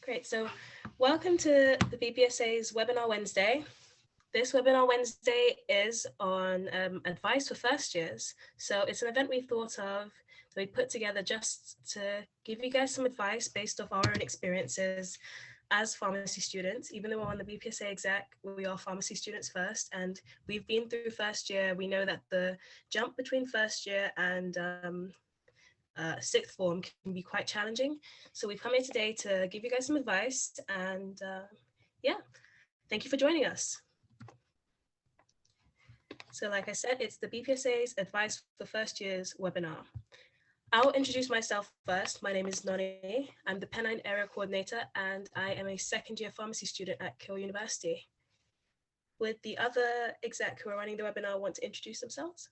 Great. So welcome to the BPSA's Webinar Wednesday. This Webinar Wednesday is on advice for first years. So it's an event we thought of that we put together just to give you guys some advice based off our own experiences as pharmacy students. Even though we're on the BPSA exec, we are pharmacy students first, and we've been through first year. We know that the jump between first year and sixth form can be quite challenging. So we've come here today to give you guys some advice, and yeah, thank you for joining us. So like I said, it's the BPSA's Advice for First Years webinar. I'll introduce myself first. My name is Noni. I'm the Pennine Area Coordinator, and I am a second year pharmacy student at Keele University. Would the other exec who are running the webinar want to introduce themselves?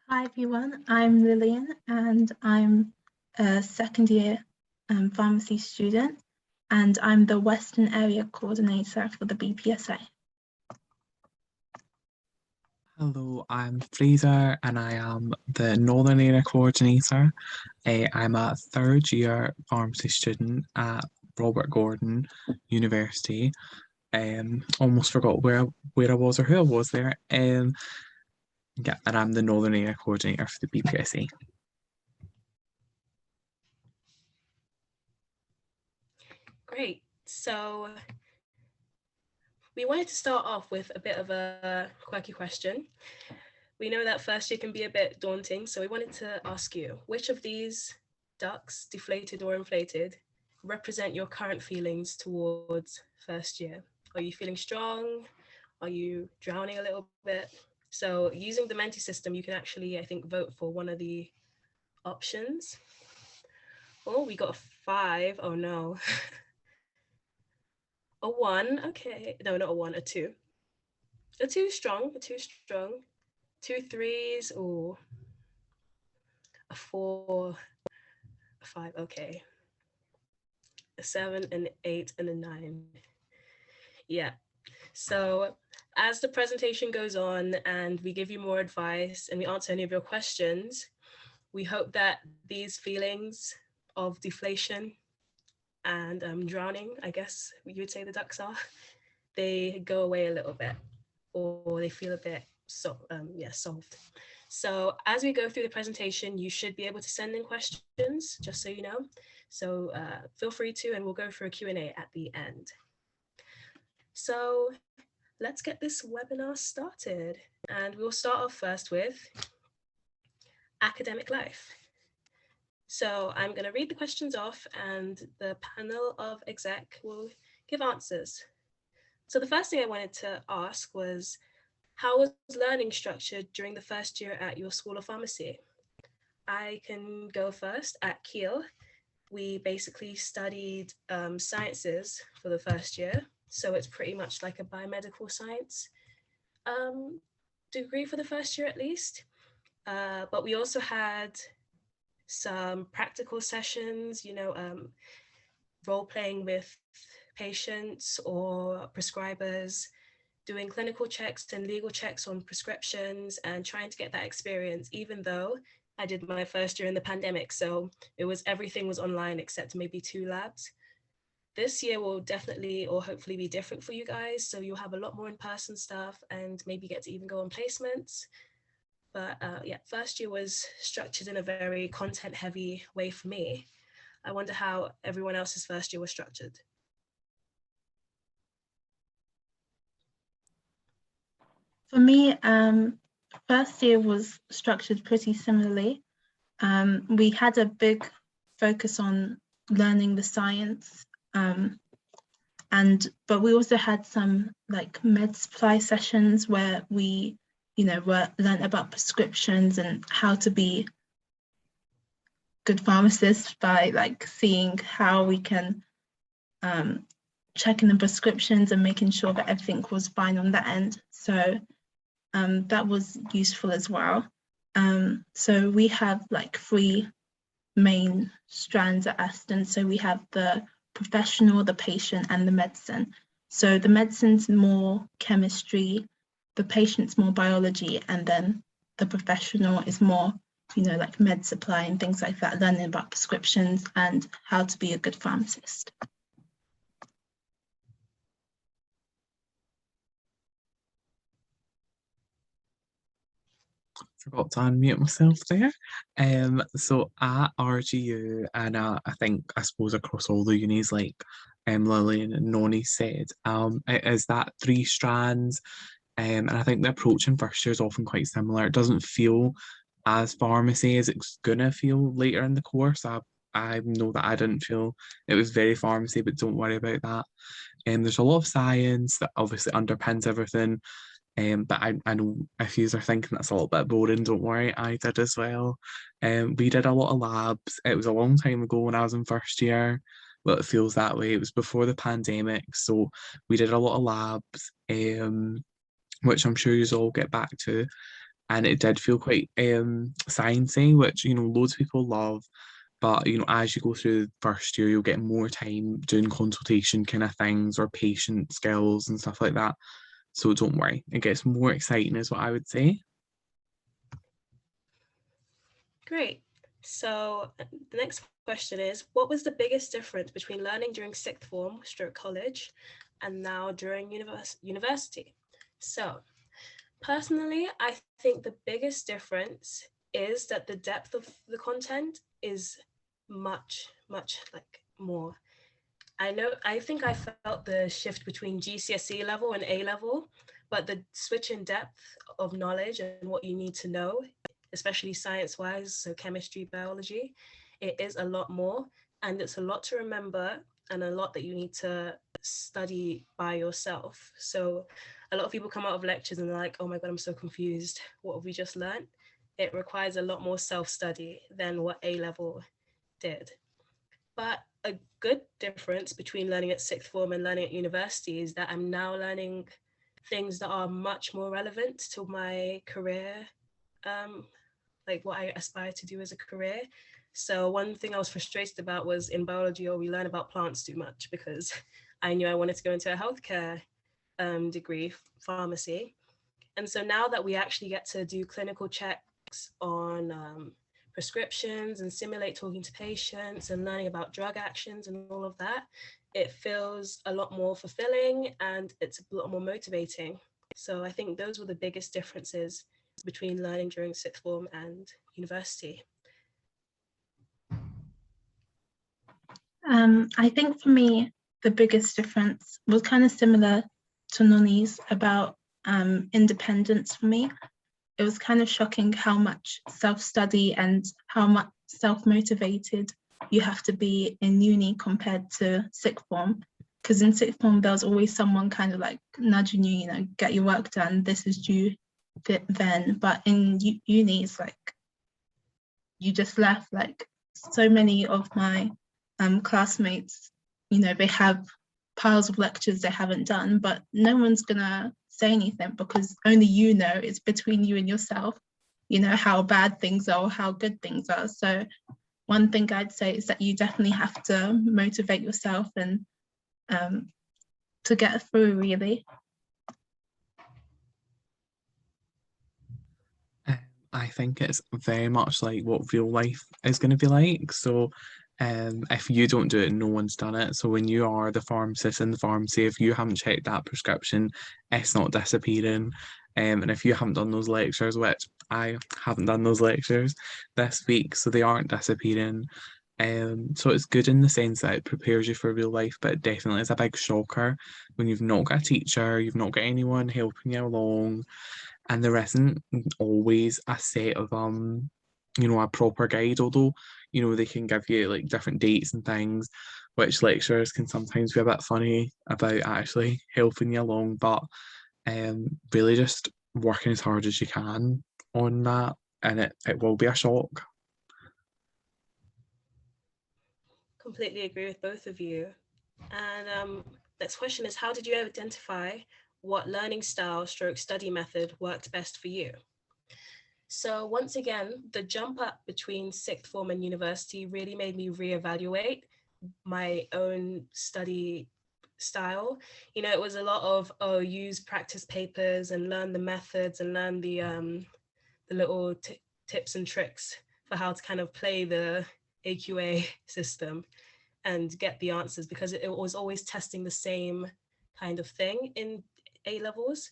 Hi everyone, I'm Lillian and I'm a second year pharmacy student, and I'm the Western Area Coordinator for the BPSA. Hello, I'm Fraser and I am the Northern Area Coordinator. I'm a third year pharmacy student at Robert Gordon University. Almost forgot where I was or who I was there. Yeah, and I'm the Northern Area Coordinator for the BPSA. Great. So we wanted to start off with a bit of a quirky question. We know that first year can be a bit daunting, so we wanted to ask you, which of these ducks, deflated or inflated, represent your current feelings towards first year? Are you feeling strong? Are you drowning a little bit? So using the Menti system, you can actually, I think, vote for one of the options. Oh, we got a 5. Oh no. A 1, okay. No, not a 1, a 2. A 2 strong, a 2 strong. 2 3s, oh. A 4, a 5, okay. A 7, an 8, and a 9. Yeah. So as the presentation goes on and we give you more advice and we answer any of your questions, we hope that these feelings of deflation and drowning, I guess you would say the ducks are, they go away a little bit, or they feel a bit solved. So as we go through the presentation, you should be able to send in questions, just so you know. So feel free to, and we'll go through a Q&A at the end. So let's get this webinar started. And we'll start off first with academic life. So I'm going to read the questions off and the panel of exec will give answers. So the first thing I wanted to ask was, how was learning structured during the first year at your School of Pharmacy? I can go first. At Keele, we basically studied sciences for the first year. So it's pretty much like a biomedical science degree for the first year at least. But we also had some practical sessions, role playing with patients or prescribers, doing clinical checks and legal checks on prescriptions and trying to get that experience, even though I did my first year in the pandemic. So everything was online except maybe 2 labs. This year will definitely or hopefully be different for you guys. So you'll have a lot more in-person stuff and maybe get to even go on placements. But yeah, first year was structured in a very content-heavy way for me. I wonder how everyone else's first year was structured. For me, first year was structured pretty similarly. We had a big focus on learning the science, but we also had some like med supply sessions where we learned about prescriptions and how to be good pharmacists by like seeing how we can check in the prescriptions and making sure that everything was fine on that end. So that was useful as well. So we have like 3 main strands at Aston. So we have the professional, the patient, and the medicine. So the medicine's more chemistry, the patient's more biology, and then the professional is more you know, like med supply and things like that, learning about prescriptions and how to be a good pharmacist. Forgot to unmute myself there. So at RGU and I suppose across all the unis, like Lillian and Noni said, it is that 3 strands. And I think the approach in first year is often quite similar. It doesn't feel as pharmacy as it's gonna feel later in the course. I know that I didn't feel it was very pharmacy, but don't worry about that. And there's a lot of science that obviously underpins everything. But I know if you are thinking that's a little bit boring, don't worry, I did as well. We did a lot of labs. It was a long time ago when I was in first year. Well, it feels that way. It was before the pandemic, so we did a lot of labs, which I'm sure you all get back to. And it did feel quite sciencey, which loads of people love. But as you go through the first year, you'll get more time doing consultation kind of things or patient skills and stuff like that. So don't worry, it gets more exciting is what I would say. Great. So the next question is, what was the biggest difference between learning during sixth form / college and now during university? So personally, I think the biggest difference is that the depth of the content is much like more. I think I felt the shift between GCSE level and A level, but the switch in depth of knowledge and what you need to know, especially science-wise, so chemistry, biology, it is a lot more, and it's a lot to remember and a lot that you need to study by yourself. So a lot of people come out of lectures and they're like, oh my God, I'm so confused. What have we just learned? It requires a lot more self-study than what A level did. But a good difference between learning at sixth form and learning at university is that I'm now learning things that are much more relevant to my career, like what I aspire to do as a career. So one thing I was frustrated about was in biology, we learn about plants too much, because I knew I wanted to go into a healthcare degree, pharmacy. And so now that we actually get to do clinical checks on prescriptions and simulate talking to patients and learning about drug actions and all of that, it feels a lot more fulfilling and it's a lot more motivating. So I think those were the biggest differences between learning during sixth form and university. I think for me, the biggest difference was kind of similar to Noni's about independence for me. It was kind of shocking how much self-study and how much self-motivated you have to be in uni compared to sixth form. Because in sixth form, there was always someone kind of like nudging you, get your work done, this is due then. But in uni, it's like you just left. Like so many of my classmates, they have piles of lectures they haven't done, but no one's gonna say anything because only it's between you and yourself, how bad things are or how good things are. So one thing I'd say is that you definitely have to motivate yourself and to get through, really. I think it's very much like what real life is going to be like. So if you don't do it, no one's done it. So when you are the pharmacist in the pharmacy, if you haven't checked that prescription, it's not disappearing. And if you haven't done those lectures, which I haven't done those lectures this week, so they aren't disappearing. So it's good in the sense that it prepares you for real life, but it definitely is a big shocker when you've not got a teacher, you've not got anyone helping you along, and there isn't always a set of a proper guide, although they can give you like different dates and things, which lecturers can sometimes be a bit funny about actually helping you along, but really just working as hard as you can on that, and it will be a shock. Completely agree with both of you. And next question is, how did you identify what learning style / study method worked best for you? So once again, the jump up between sixth form and university really made me reevaluate my own study style. It was a lot of, use practice papers and learn the methods and learn the little tips and tricks for how to kind of play the AQA system and get the answers, because it was always testing the same kind of thing in A levels.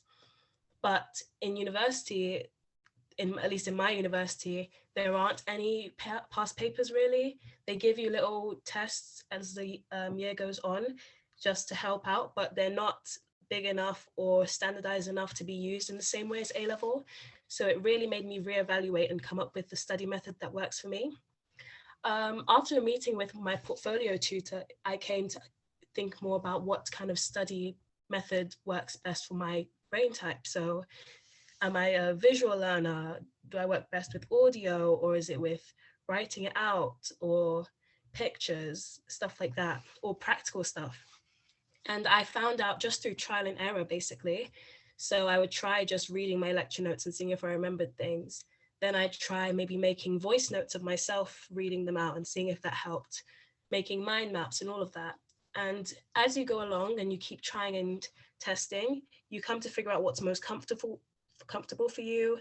But in university, at least in my university, there aren't any past papers really. They give you little tests as the year goes on just to help out, but they're not big enough or standardized enough to be used in the same way as A level. So it really made me reevaluate and come up with the study method that works for me. After a meeting with my portfolio tutor, I came to think more about what kind of study method works best for my brain type. So am I a visual learner? Do I work best with audio, or is it with writing it out, or pictures, stuff like that, or practical stuff? And I found out just through trial and error, basically. So I would try just reading my lecture notes and seeing if I remembered things. Then I'd try maybe making voice notes of myself, reading them out and seeing if that helped, making mind maps and all of that. And as you go along and you keep trying and testing, you come to figure out what's most comfortable for you,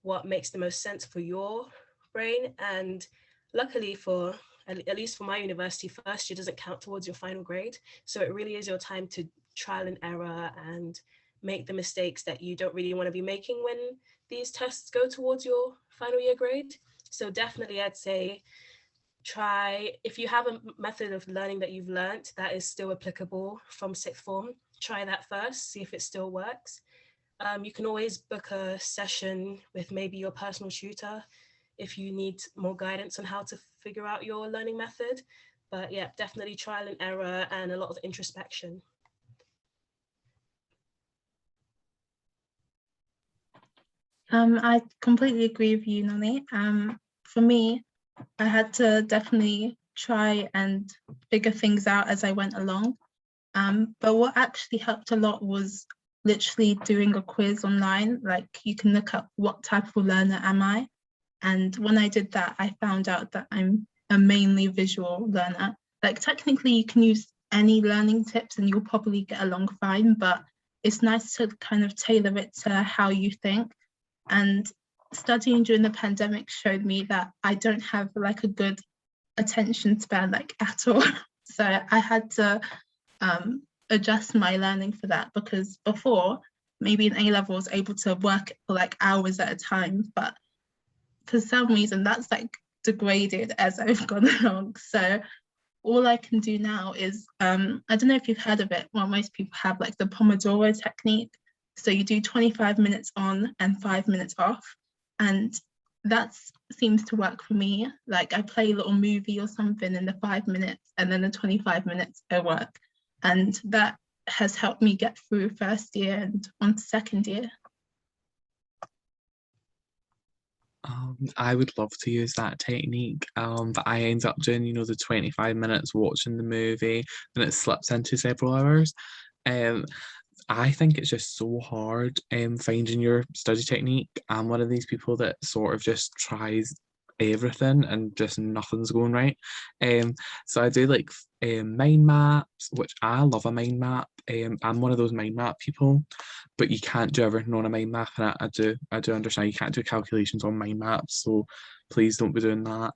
what makes the most sense for your brain. And luckily for, at least for my university, first year doesn't count towards your final grade. So it really is your time to trial and error and make the mistakes that you don't really want to be making when these tests go towards your final year grade. So definitely I'd say try, if you have a method of learning that you've learned that is still applicable from sixth form, try that first, see if it still works. You can always book a session with maybe your personal tutor if you need more guidance on how to figure out your learning method. But yeah, definitely trial and error and a lot of introspection. I completely agree with you, Nani. For me, I had to definitely try and figure things out as I went along. But what actually helped a lot was literally doing a quiz online. Like you can look up what type of learner am I? And when I did that, I found out that I'm a mainly visual learner. Like technically you can use any learning tips and you'll probably get along fine, but it's nice to kind of tailor it to how you think. And studying during the pandemic showed me that I don't have like a good attention span like at all. So I had to adjust my learning for that, because before, maybe in A level, I was able to work for like hours at a time, but for some reason that's like degraded as I've gone along. So all I can do now is, I don't know if you've heard of it, well, most people have like the Pomodoro technique. So you do 25 minutes on and 5 minutes off. And that seems to work for me. Like I play a little movie or something in the 5 minutes and then the 25 minutes I work. And that has helped me get through first year and on to second year. I would love to use that technique, but I end up doing, the 25 minutes watching the movie, and it slips into several hours. I think it's just so hard finding your study technique. I'm one of these people that sort of just tries everything and just nothing's going right. So I do like mind maps, which I love a mind map. I'm one of those mind map people, but you can't do everything on a mind map, and I do understand you can't do calculations on mind maps, so please don't be doing that.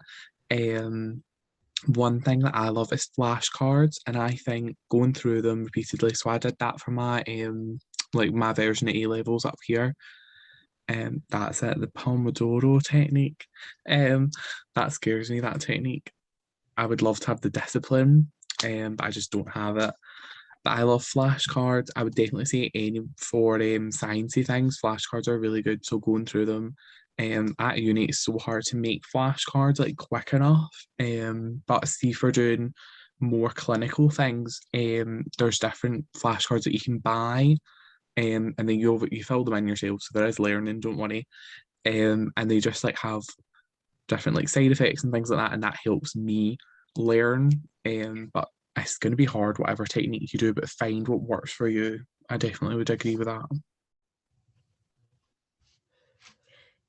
One thing that I love is flashcards, and I think going through them repeatedly. So I did that for my like my version of A levels up here. That's it, the Pomodoro technique. That scares me, that technique. I would love to have the discipline, but I just don't have it. But I love flashcards. I would definitely say any for sciencey things, flashcards are really good. So going through them. At uni, it's so hard to make flashcards like quick enough. But see, for doing more clinical things, there's different flashcards that you can buy, and then you fill them in yourself. So there is learning, don't worry. And they just like have different like side effects and things like that, and that helps me learn. But it's going to be hard, whatever technique you do, but find what works for you. I definitely would agree with that.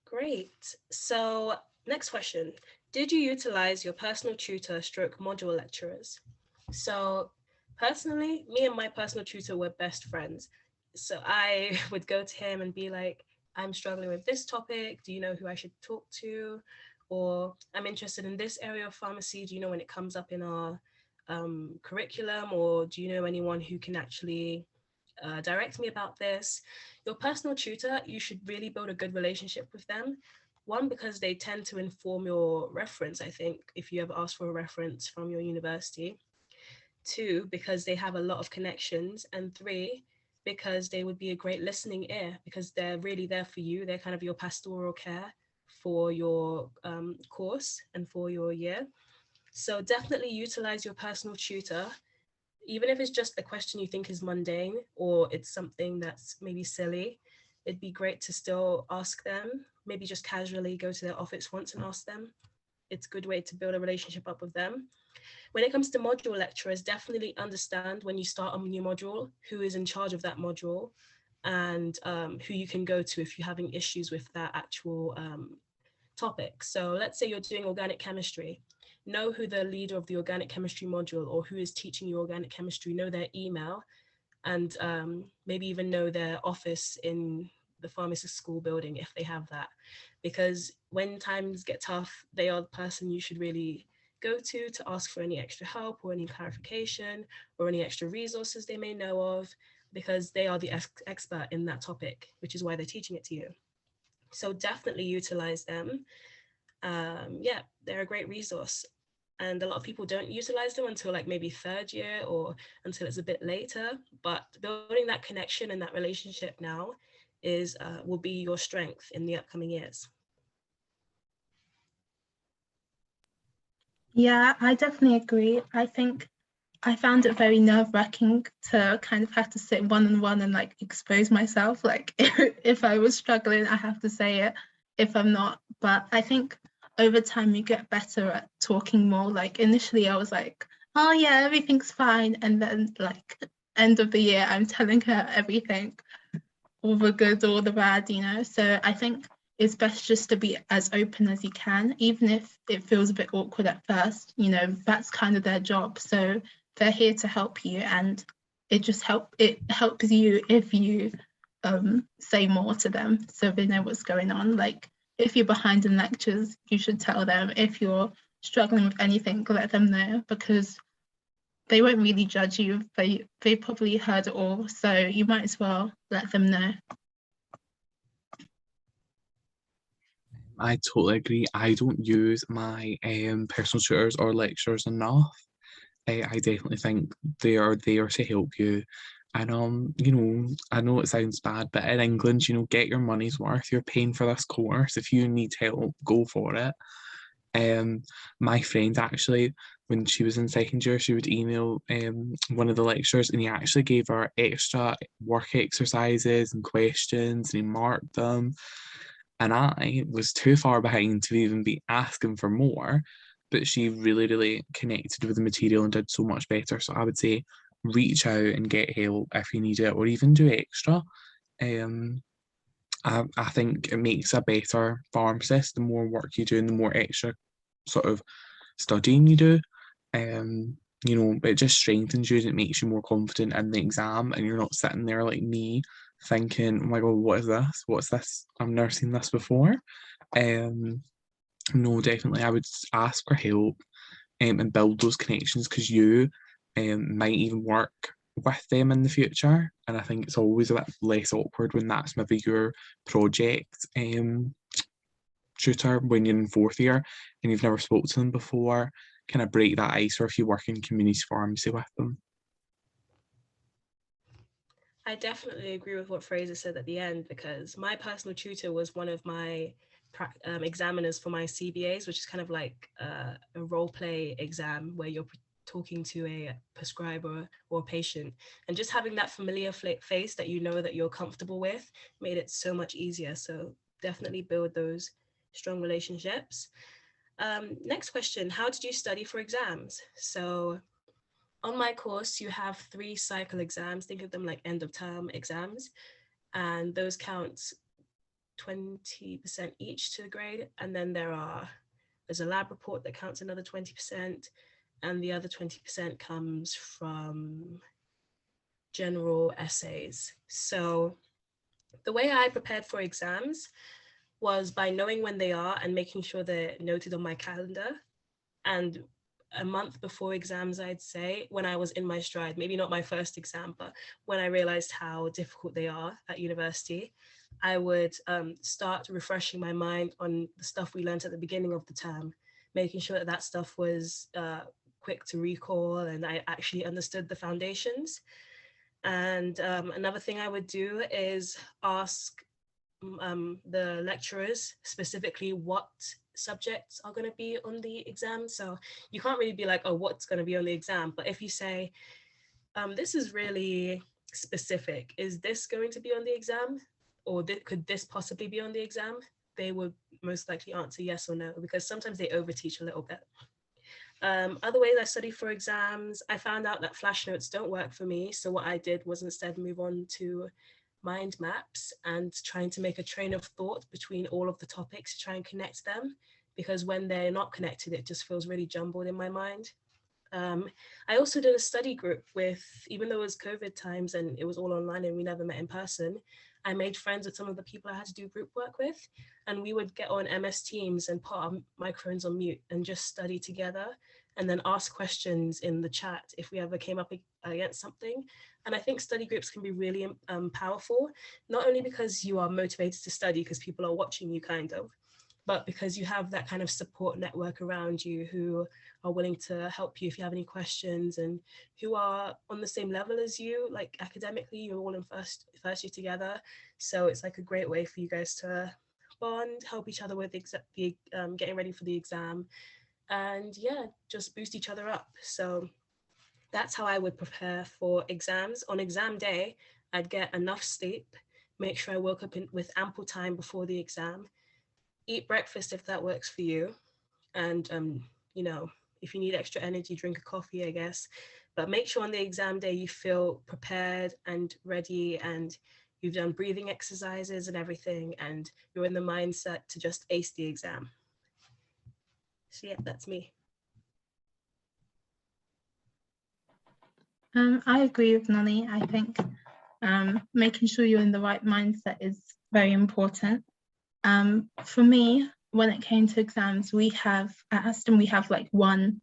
Great. So next question. Did you utilize your personal tutor stroke module lecturers? So personally, me and my personal tutor were best friends. So I would go to him and be like, I'm struggling with this topic. Do you know who I should talk to? or I'm interested in this area of pharmacy. Do you know when it comes up in our curriculum, or do you know anyone who can actually direct me about this? Your personal tutor, you should really build a good relationship with them. One, because they tend to inform your reference, I think, if you ever ask for a reference from your university. Two, because they have a lot of connections. And three, because they would be a great listening ear, because they're really there for you. They're kind of your pastoral care for your course and for your year. So definitely utilize your personal tutor, even if it's just a question you think is mundane or it's something that's maybe silly. It'd be great to still ask them, maybe just casually go to their office once and ask them. It's a good way to build a relationship up with them. When it comes to module lecturers, definitely understand when you start a new module, who is in charge of that module, and who you can go to if you're having issues with that actual topic. So let's say you're doing organic chemistry. Know who the leader of the organic chemistry module or who is teaching you organic chemistry, know their email, and maybe even know their office in the pharmacy school building if they have that. Because when times get tough, they are the person you should really go to ask for any extra help or any clarification or any extra resources they may know of, because they are the expert in that topic, which is why they're teaching it to you. So definitely utilize them. Yeah, they're a great resource. And a lot of people don't utilize them until like maybe third year or until it's a bit later. But building that connection and that relationship now is will be your strength in the upcoming years. Yeah, I definitely agree. I think I found it very nerve-wracking to kind of have to sit one-on-one and like expose myself. Like if I was struggling, I have to say it. If I'm not, but I think over time you get better at talking more. Like initially I was like, oh yeah, everything's fine. And then like end of the year, I'm telling her everything, all the good, all the bad, you know? So I think it's best just to be as open as you can, even if it feels a bit awkward at first, you know, that's kind of their job. So they're here to help you, and it helps you if you say more to them so they know what's going on. Like if you're behind in lectures, you should tell them. If you're struggling with anything, let them know, because they won't really judge you. They probably heard it all, so you might as well let them know. I totally agree. I don't use my personal tutors or lecturers enough. I definitely think they are there to help you. And you know, I know it sounds bad, but in England, you know, get your money's worth. You're paying for this course. If you need help, go for it. My friend actually, when she was in second year, she would email one of the lecturers, and he actually gave her extra work exercises and questions, and he marked them. And I was too far behind to even be asking for more, but she really, really connected with the material and did so much better. So I would say reach out and get help if you need it, or even do extra. Um, I think it makes a better pharmacist. The more work you do and the more extra sort of studying you do, you know, it just strengthens you and it makes you more confident in the exam, and you're not sitting there like me thinking, oh my god, what is this? What's this? I've never seen this before. No, definitely I would ask for help and build those connections, because you might even work with them in the future. And I think it's always a bit less awkward when that's maybe your project tutor when you're in fourth year and you've never spoke to them before. Kind of break that ice, or if you work in community pharmacy with them. I definitely agree with what Fraser said at the end, because my personal tutor was one of my examiners for my CBAs, which is kind of like a role play exam where you're talking to a prescriber or a patient, and just having that familiar face that you know that you're comfortable with made it so much easier. So definitely build those strong relationships. Next question, how did you study for exams? So on my course, you have 3 cycle exams. Think of them like end of term exams, and those count 20% each to the grade. And then there's a lab report that counts another 20%, and the other 20% comes from general essays. So the way I prepared for exams, was by knowing when they are and making sure they're noted on my calendar. And a month before exams, I'd say, when I was in my stride, maybe not my first exam, but when I realized how difficult they are at university, I would start refreshing my mind on the stuff we learned at the beginning of the term, making sure that that stuff was quick to recall and I actually understood the foundations. And another thing I would do is ask the lecturers specifically what subjects are going to be on the exam. So you can't really be like, oh, what's going to be on the exam? But if you say, this is really specific, is this going to be on the exam? Or could this possibly be on the exam? They would most likely answer yes or no, because sometimes they overteach a little bit. Other ways I study for exams, I found out that flash notes don't work for me. So what I did was instead move on to mind maps and trying to make a train of thought between all of the topics to try and connect them, because when they're not connected, it just feels really jumbled in my mind. I also did a study group with, even though it was COVID times and it was all online and we never met in person, I made friends with some of the people I had to do group work with, and we would get on MS Teams and put our microphones on mute and just study together and then ask questions in the chat if we ever came up against something. And I think study groups can be really powerful, not only because you are motivated to study because people are watching you kind of, but because you have that kind of support network around you who are willing to help you if you have any questions and who are on the same level as you, like academically, you're all in first year together. So it's like a great way for you guys to bond, help each other with getting ready for the exam, and yeah, just boost each other up. So that's how I would prepare for exams. On exam day, I'd get enough sleep, make sure I woke up with ample time before the exam, eat breakfast if that works for you, and you know, if you need extra energy, drink a coffee, I guess. But make sure on the exam day you feel prepared and ready, and you've done breathing exercises and everything, and you're in the mindset to just ace the exam. So yeah, that's me. I agree with Nani. I think making sure you're in the right mindset is very important. For me, when it came to exams, at Aston we have like one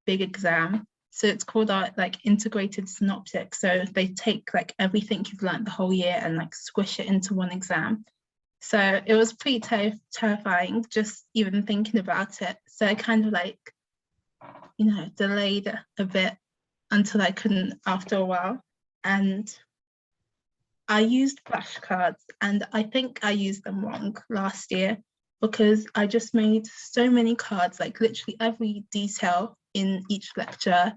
big exam. So it's called our like integrated synoptic. So they take like everything you've learned the whole year and like squish it into one exam. So it was pretty terrifying just even thinking about it. So I kind of like, delayed a bit until I couldn't after a while. And I used flashcards, and I think I used them wrong last year because I just made so many cards, like literally every detail in each lecture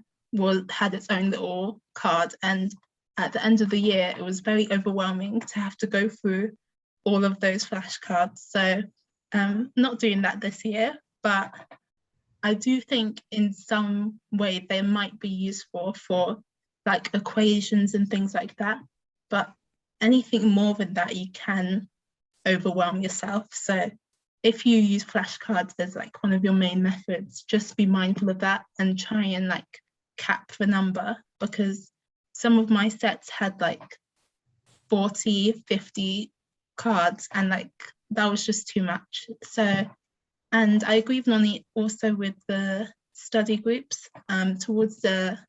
had its own little card. And at the end of the year, it was very overwhelming to have to go through all of those flashcards. So not doing that this year, but I do think in some way they might be useful for like equations and things like that. But anything more than that, you can overwhelm yourself. So if you use flashcards as like one of your main methods, just be mindful of that and try and like cap the number, because some of my sets had like 40, 50 cards, and like that was just too much. So, and I agree with Nani also with the study groups. Towards the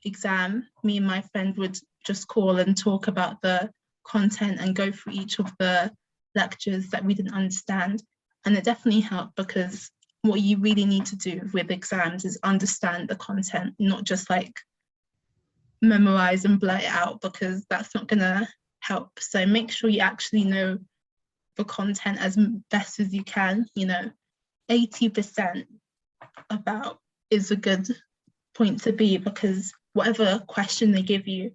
exam, me and my friend would just call and talk about the content and go through each of the lectures that we didn't understand. And it definitely helped, because what you really need to do with exams is understand the content, not just like memorize and blurt it out, because that's not gonna help. So make sure you actually know the content as best as you can. 80% about is a good point to be, because whatever question they give you,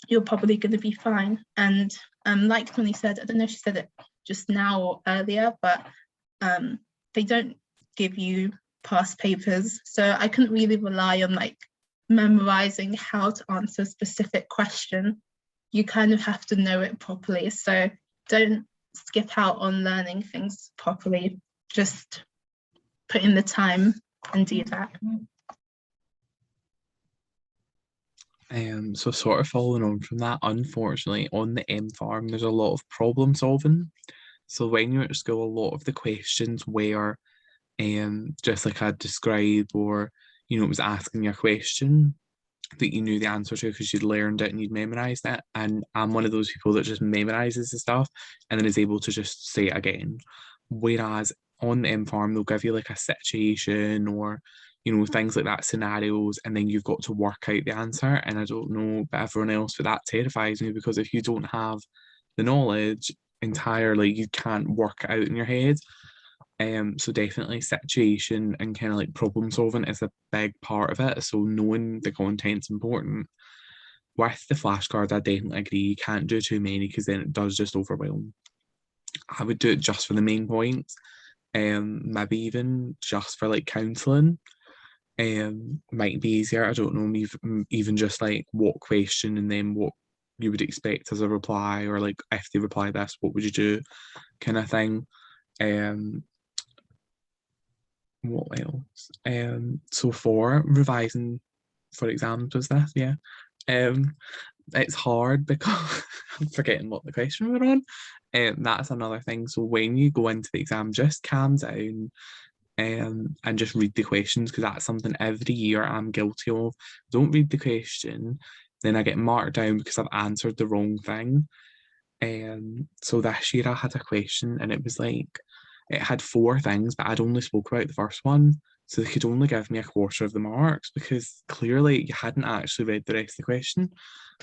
you're probably going to be fine. And like Connie said, I don't know if she said it just now or earlier, but they don't give you past papers. So I couldn't really rely on like memorizing how to answer a specific question. You kind of have to know it properly. So don't skip out on learning things properly. Just put in the time and do that. So sort of following on from that, unfortunately, on the M farm, there's a lot of problem solving. So when you're at school, a lot of the questions were just like I described, or it was asking you a question that you knew the answer to because you'd learned it and you'd memorized it. And I'm one of those people that just memorizes the stuff and then is able to just say it again. Whereas on the inform, they'll give you like a situation or things like that, scenarios, and then you've got to work out the answer. And I don't know about everyone else, but that terrifies me, because if you don't have the knowledge entirely, you can't work it out in your head. So definitely situation and kind of like problem solving is a big part of it. So knowing the content's important. With the flashcards, I definitely agree. You can't do too many because then it does just overwhelm. I would do it just for the main points. Maybe even just for like counselling. Might be easier. I don't know. Even just like what question and then what you would expect as a reply, or like if they reply this, what would you do, kind of thing. What else? So for revising for exams was this, yeah. It's hard because I'm forgetting what the question we're on. That's another thing. So when you go into the exam, just calm down and just read the questions, because that's something every year I'm guilty of. Don't read the question, then I get marked down because I've answered the wrong thing. So this year I had a question and it was like, it had 4 things, but I'd only spoke about the first one. So they could only give me a quarter of the marks because clearly you hadn't actually read the rest of the question.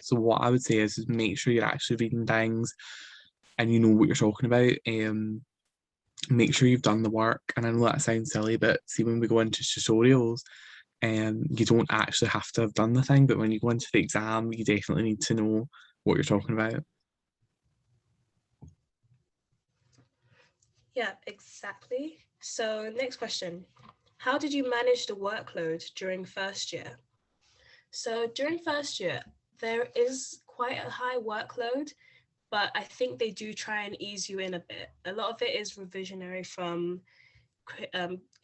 So what I would say is make sure you're actually reading things and you know what you're talking about. Make sure you've done the work. And I know that sounds silly, but see, when we go into tutorials, you don't actually have to have done the thing, but when you go into the exam, you definitely need to know what you're talking about. Yeah, exactly. So next question. How did you manage the workload during first year? So during first year, there is quite a high workload, but I think they do try and ease you in a bit. A lot of it is revisionary from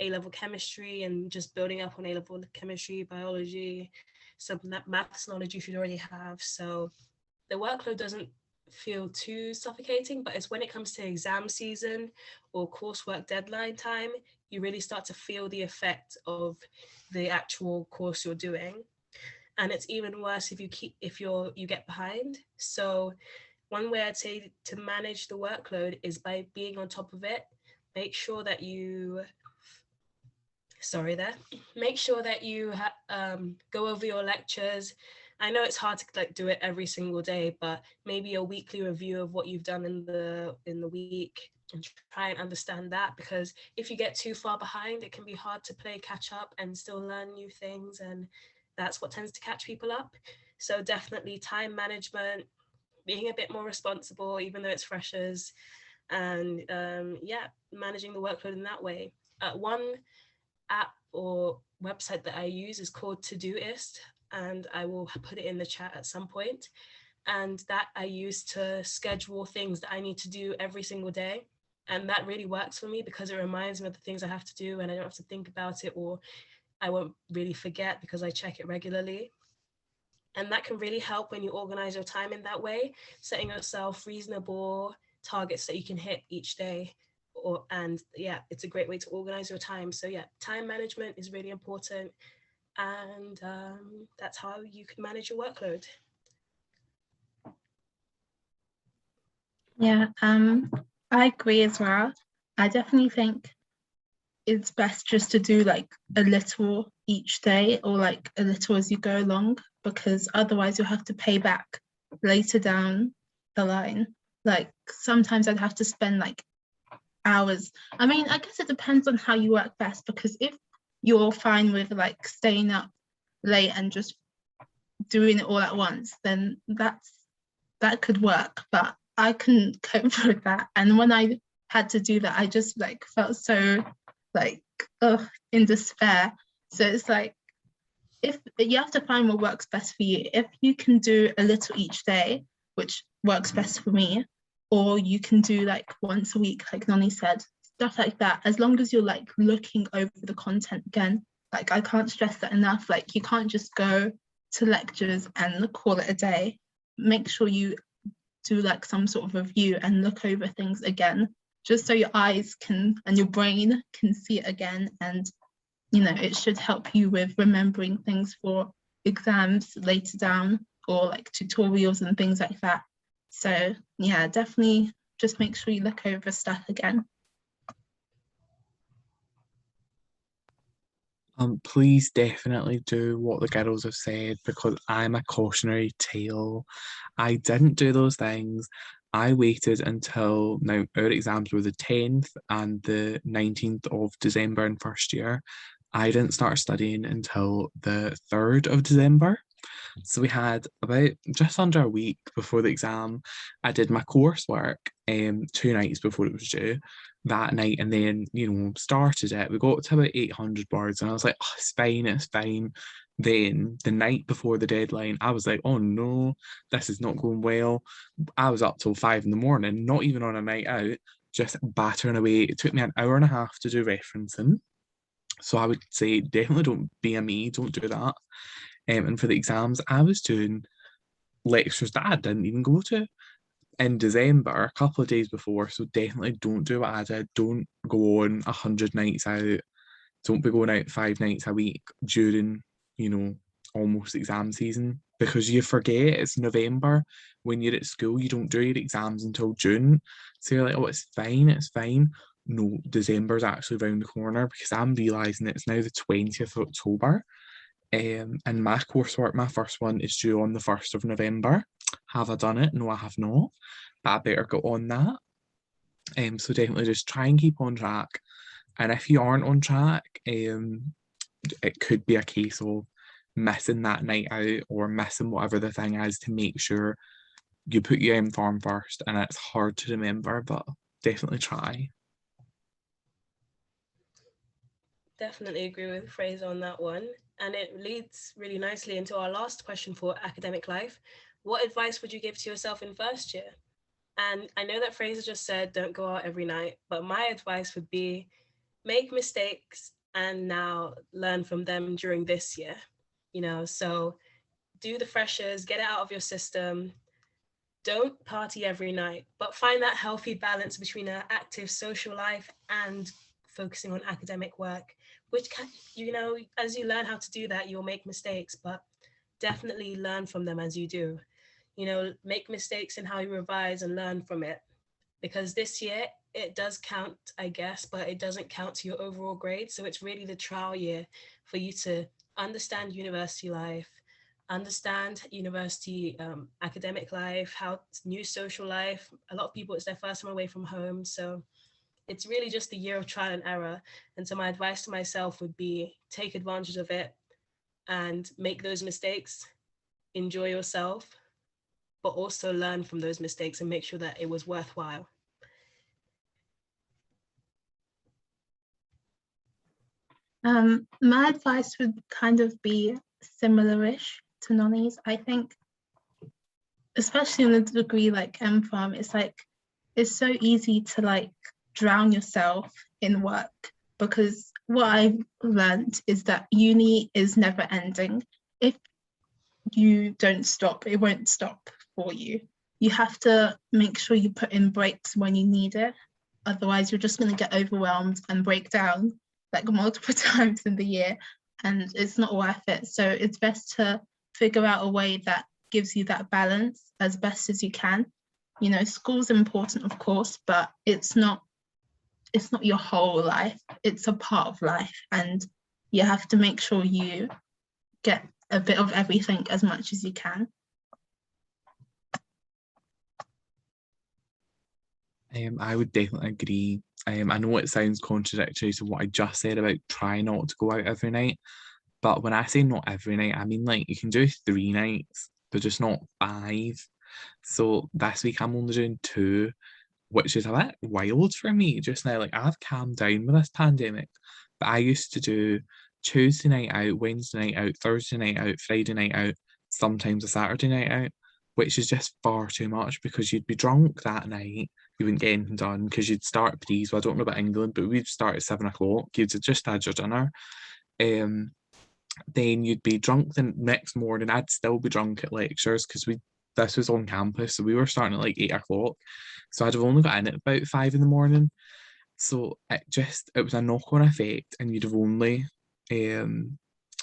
A-level chemistry and just building up on A-level chemistry, biology, some maths knowledge you should already have. So the workload doesn't feel too suffocating, but it's when it comes to exam season or coursework deadline time, you really start to feel the effect of the actual course you're doing. And it's even worse if you get behind. So one way I'd say to manage the workload is by being on top of it. Make sure that you go over your lectures. I know it's hard to like do it every single day, but maybe a weekly review of what you've done in the week, and try and understand that, because if you get too far behind, it can be hard to play catch up and still learn new things, and that's what tends to catch people up. So definitely time management, being a bit more responsible, even though it's freshers, and managing the workload in that way. One app or website that I use is called Todoist, and I will put it in the chat at some point. And that I use to schedule things that I need to do every single day. And that really works for me because it reminds me of the things I have to do, and I don't have to think about it, or I won't really forget because I check it regularly. And that can really help when you organize your time in that way, setting yourself reasonable targets that you can hit each day. It's a great way to organize your time. So time management is really important, and that's how you can manage your workload. Yeah, I agree as well. I definitely think it's best just to do like a little each day, or like a little as you go along, because otherwise you'll have to pay back later down the line. Like sometimes I'd have to spend like hours. I mean, I guess it depends on how you work best, because if you're fine with like staying up late and just doing it all at once, then that could work, but I couldn't cope with that. And when I had to do that, I just like felt so like in despair. So it's like, if you have to find what works best for you. If you can do a little each day, which works best for me, or you can do like once a week, like Nani said, stuff like that, as long as you're like looking over the content again. Like I can't stress that enough. Like you can't just go to lectures and call it a day. Make sure you do like some sort of review and look over things again, just so your eyes can and your brain can see it again. And, you know, it should help you with remembering things for exams later down, or like tutorials and things like that. So yeah, definitely just make sure you look over stuff again. Please definitely do what the girls have said, because I'm a cautionary tale. I didn't do those things. I waited until now our exams were the 10th and the 19th of December in first year. I didn't start studying until the 3rd of December. So we had about just under a week before the exam. I did my coursework 2 nights before it was due that night, and then, you know, started it. We got to about 800 words and I was like, oh, it's fine, it's fine. Then the night before the deadline, I was like, oh no, this is not going well. I was up till 5 in the morning, not even on a night out, just battering away. It took me an hour and a half to do referencing. So I would say definitely don't be a me, don't do that. And for the exams, I was doing lectures that I didn't even go to in December, a couple of days before. So definitely don't do what I did. Don't go on 100 nights out. Don't be going out 5 nights a week during, you know, almost exam season, because you forget it's November. When you're at school, you don't do your exams until June. So you're like, oh, it's fine, it's fine. No, December's actually around the corner, because I'm realising it's now the 20th of October. And my coursework, my first one, is due on the 1st of November. Have I done it? No, I have not. But I better go on that. So definitely just try and keep on track. And if you aren't on track, it could be a case of missing that night out or missing whatever the thing is, to make sure you put your form first. And it's hard to remember, but definitely try. Definitely agree with Fraser on that one. And it leads really nicely into our last question for academic life. What advice would you give to yourself in first year? And I know that Fraser just said don't go out every night, but my advice would be make mistakes and now learn from them during this year. You know, so do the freshers, get it out of your system. Don't party every night, but find that healthy balance between an active social life and focusing on academic work, which can, you know, as you learn how to do that, you'll make mistakes, but definitely learn from them as you do. You know, make mistakes in how you revise and learn from it. Because this year it does count, I guess, but it doesn't count to your overall grade. So it's really the trial year for you to understand university life, understand university academic life, how new social life. A lot of people, it's their first time away from home. So it's really just a year of trial and error. And so my advice to myself would be take advantage of it and make those mistakes, enjoy yourself, but also learn from those mistakes and make sure that it was worthwhile. My advice would kind of be similar-ish to Nonny's. I think, especially in a degree like MPharm, it's so easy to like drown yourself in work, because what I've learned is that uni is never ending. If you don't stop, it won't stop for you. You have to make sure you put in breaks when you need it. Otherwise, you're just going to get overwhelmed and break down like multiple times in the year, and it's not worth it. So it's best to figure out a way that gives you that balance as best as you can. You know, school's important, of course, but it's not your whole life. It's a part of life, and you have to make sure you get a bit of everything as much as you can. I would definitely agree. I know it sounds contradictory to what I just said about try not to go out every night, but when I say not every night, I mean like you can do 3 nights, but just not 5. So this week I'm only doing 2, which is a bit wild for me just now. Like I've calmed down with this pandemic, but I used to do Tuesday night out, Wednesday night out, Thursday night out, Friday night out, sometimes a Saturday night out, which is just far too much, because you'd be drunk that night, you wouldn't get anything done because you'd start pre. Well, I don't know about England, but we'd start at 7 o'clock. You'd have just had your dinner. Then you'd be drunk the next morning. I'd still be drunk at lectures because we this was on campus, so we were starting at like 8 o'clock. So I'd have only got in at about 5 in the morning. So it was a knock-on effect, and you'd have only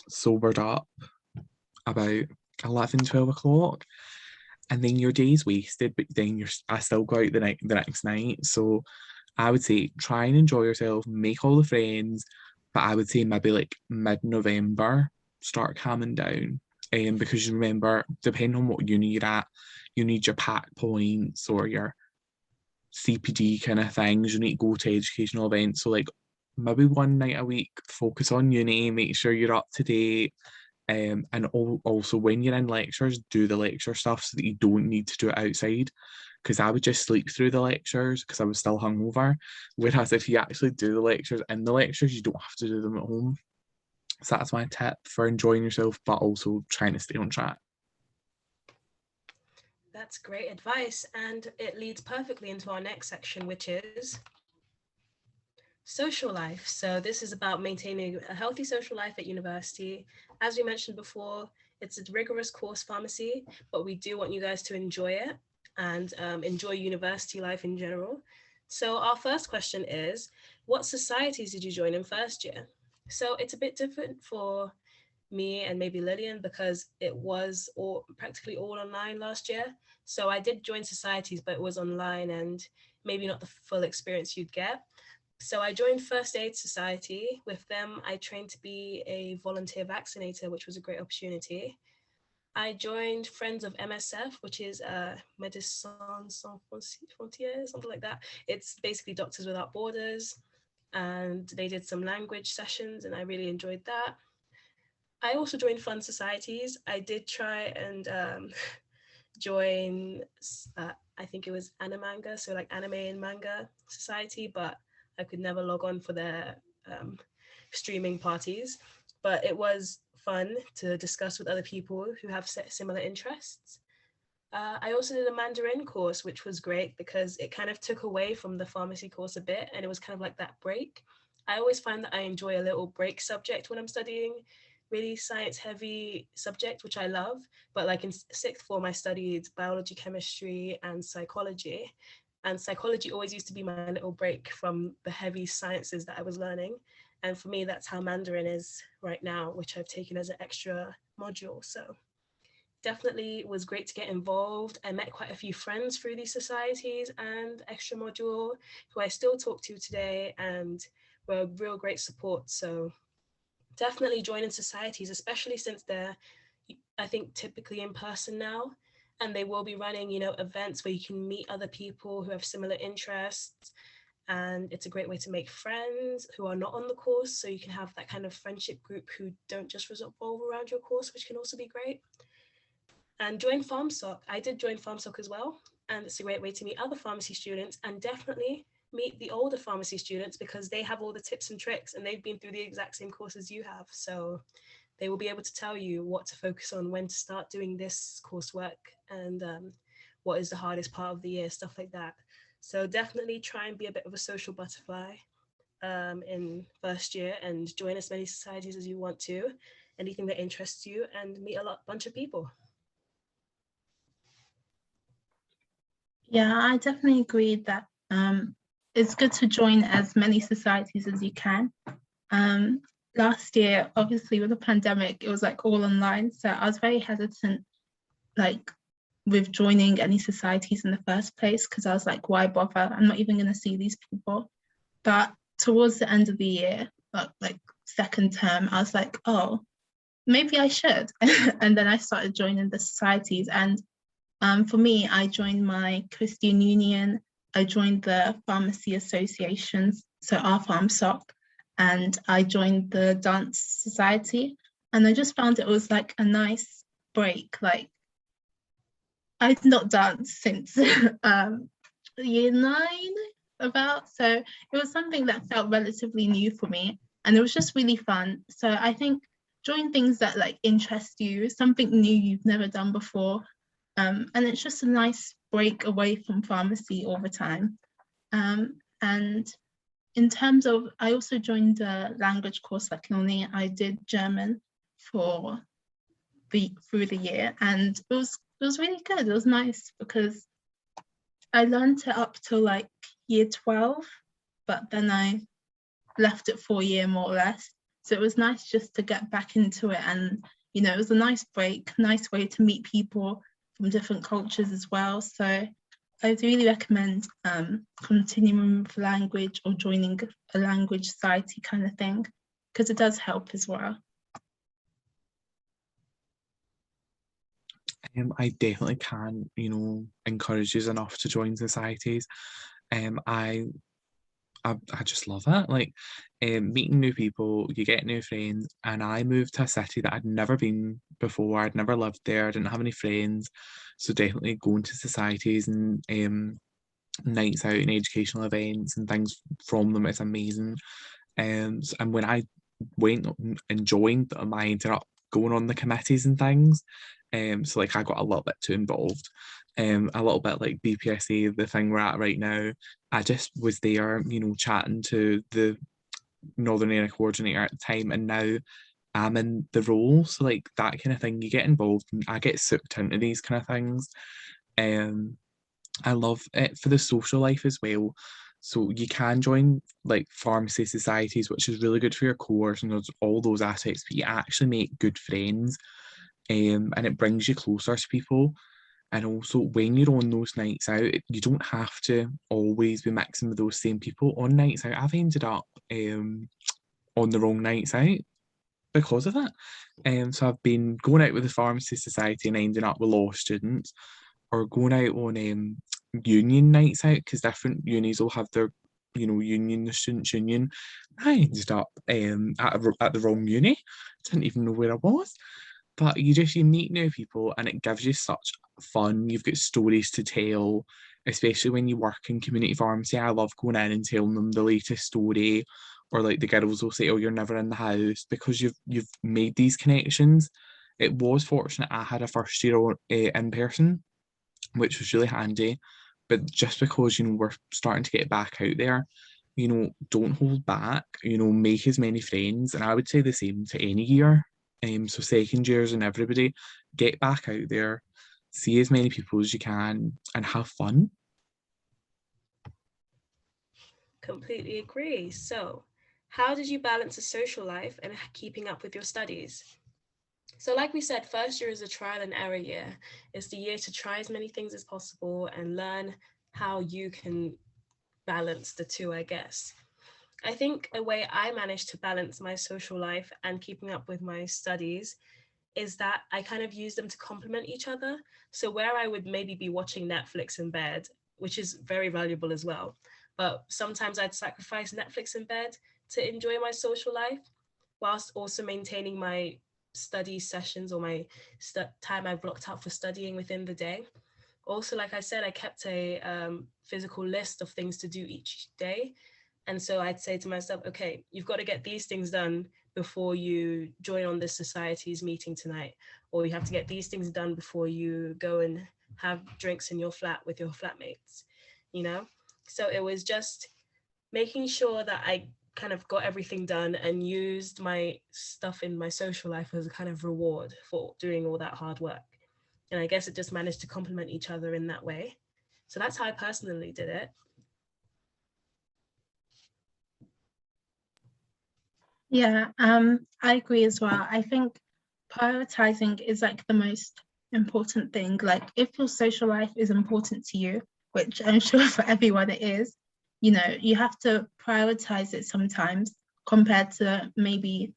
sobered up about 11, 12 o'clock. And then your day's wasted, but then I still go out the next night. So I would say try and enjoy yourself, make all the friends, but I would say maybe like mid-November, start calming down. Because you remember, depending on what uni you're at, you need your pack points or your CPD kind of things. You need to go to educational events. So like maybe one night a week, focus on uni, make sure you're up to date. And also when you're in lectures, do the lecture stuff so that you don't need to do it outside. Because I would just sleep through the lectures because I was still hungover. Whereas if you actually do the lectures in the lectures, you don't have to do them at home. So that's my tip for enjoying yourself, but also trying to stay on track. That's great advice, and it leads perfectly into our next section, which is social life. So this is about maintaining a healthy social life at university. As we mentioned before, it's a rigorous course, pharmacy, but we do want you guys to enjoy it and enjoy university life in general. So our first question is, what societies did you join in first year? So it's a bit different for me and maybe Lillian because it was practically all online last year. So I did join societies, but it was online and maybe not the full experience you'd get. So I joined First Aid Society. With them, I trained to be a volunteer vaccinator, which was a great opportunity. I joined Friends of MSF, which is Médecins Sans Frontières, something like that. It's basically Doctors Without Borders. And they did some language sessions, and I really enjoyed that. I also joined fun societies. I did try and join, I think it was Animanga, so like anime and manga society, but I could never log on for their streaming parties. But it was fun to discuss with other people who have similar interests. I also did a Mandarin course, which was great because it kind of took away from the pharmacy course a bit, and it was kind of like that break. I always find that I enjoy a little break subject when I'm studying really science heavy subject, which I love. But like in sixth form, I studied biology, chemistry, and psychology. And psychology always used to be my little break from the heavy sciences that I was learning. And for me, that's how Mandarin is right now, which I've taken as an extra module. So definitely was great to get involved. I met quite a few friends through these societies and extra module who I still talk to today and were real great support. So definitely joining societies, especially since they're, I think, typically in person now. And they will be running, events where you can meet other people who have similar interests. And it's a great way to make friends who are not on the course. So you can have that kind of friendship group who don't just revolve around your course, which can also be great. And join PharmSoc. I did join PharmSoc as well. And it's a great way to meet other pharmacy students and definitely meet the older pharmacy students because they have all the tips and tricks and they've been through the exact same courses you have. So they will be able to tell you what to focus on, when to start doing this coursework, and what is the hardest part of the year, stuff like that. So definitely try and be a bit of a social butterfly in first year and join as many societies as you want to, anything that interests you, and meet a bunch of people. Yeah, I definitely agree that it's good to join as many societies as you can. Last year, obviously with the pandemic, it was like all online. So I was very hesitant, like with joining any societies in the first place, because I was like, why bother? I'm not even going to see these people. But towards the end of the year, like second term, I was like, oh, maybe I should. And then I started joining the societies. And for me, I joined my Christian Union. I joined the Pharmacy Associations, so our PharmSoc, and I joined the Dance Society. And I just found it was like a nice break. Like I'd not danced since year 9 about. So it was something that felt relatively new for me. And it was just really fun. So I think join things that like interest you, something new you've never done before. And it's just a nice break away from pharmacy all the time. And in terms of, I also joined a language course like Leonie. I did German through the year, and it was it was really good. It was nice because I learned it up till like year 12, but then I left it for a year more or less. So it was nice just to get back into it. And, you know, it was a nice break, nice way to meet people from different cultures as well. So I would really recommend continuing with language or joining a language society kind of thing, because it does help as well. I definitely can, encourage you enough to join societies. I just love it. Like, meeting new people, you get new friends. And I moved to a city that I'd never been before. I'd never lived there. I didn't have any friends. So definitely going to societies and nights out and educational events and things from them is amazing. And when I went and joined them, I ended up going on the committees and things. So like I got a little bit too involved. A little bit like BPSA, the thing we're at right now. I just was there, chatting to the Northern Area coordinator at the time, and now I'm in the role. So like that kind of thing, you get involved, and I get sucked into these kind of things. I love it for the social life as well. So you can join like pharmacy societies, which is really good for your course and there's all those aspects, but you actually make good friends, and it brings you closer to people. And also, when you're on those nights out, you don't have to always be mixing with those same people on nights out. I've ended up on the wrong nights out because of it. So I've been going out with the pharmacy society and ending up with law students, or going out on union nights out because different unis will have their, union, the students' union. I ended up at the wrong uni. Didn't even know where I was. But you meet new people and it gives you such fun. You've got stories to tell, especially when you work in community pharmacy. I love going in and telling them the latest story, or like the girls will say, "Oh, you're never in the house," because you've made these connections. It was fortunate I had a first year in person, which was really handy. But just because we're starting to get back out there, don't hold back. Make as many friends, and I would say the same to any year. So second years and everybody, get back out there, see as many people as you can, and have fun. Completely agree. So, how did you balance a social life and keeping up with your studies? So like we said, first year is a trial and error year. It's the year to try as many things as possible and learn how you can balance the two, I guess. I think a way I managed to balance my social life and keeping up with my studies is that I kind of use them to complement each other. So where I would maybe be watching Netflix in bed, which is very valuable as well, but sometimes I'd sacrifice Netflix in bed to enjoy my social life whilst also maintaining my study sessions or my time I blocked out for studying within the day. Also, like I said, I kept a physical list of things to do each day. And so I'd say to myself, okay, you've got to get these things done before you join on this society's meeting tonight, or you have to get these things done before you go and have drinks in your flat with your flatmates, So it was just making sure that I kind of got everything done and used my stuff in my social life as a kind of reward for doing all that hard work. And I guess it just managed to complement each other in that way. So that's how I personally did it. Yeah, I agree as well. I think prioritizing is like the most important thing. Like if your social life is important to you, which I'm sure for everyone it is, you have to prioritize it sometimes compared to maybe,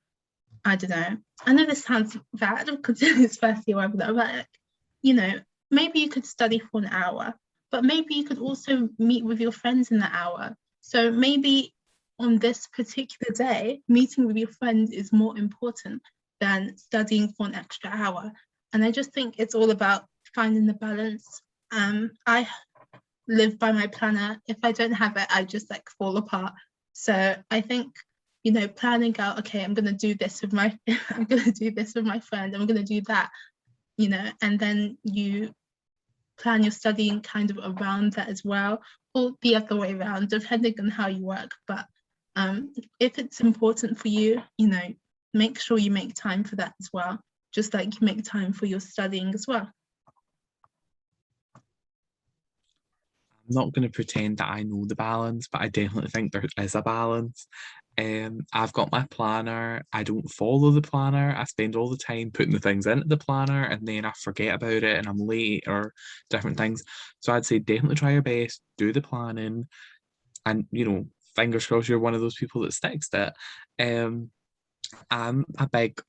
I don't know. I know this sounds bad because it's first year webinar, but maybe you could study for an hour, but maybe you could also meet with your friends in the hour. So maybe on this particular day, meeting with your friends is more important than studying for an extra hour. And I just think it's all about finding the balance. I live by my planner. If I don't have it, I just like fall apart. So I think, planning out, okay, I'm gonna do this with my I'm gonna do this with my friend, I'm gonna do that, and then you plan your studying kind of around that as well, or the other way around, depending on how you work. But if it's important for you, make sure you make time for that as well, just like you make time for your studying as well. not going to pretend that I know the balance, but I definitely think there is a balance. I've got my planner. I don't follow the planner. I spend all the time putting the things into the planner and then I forget about it and I'm late or different things. So I'd say definitely try your best, do the planning, and fingers crossed you're one of those people that sticks to it. I'm a big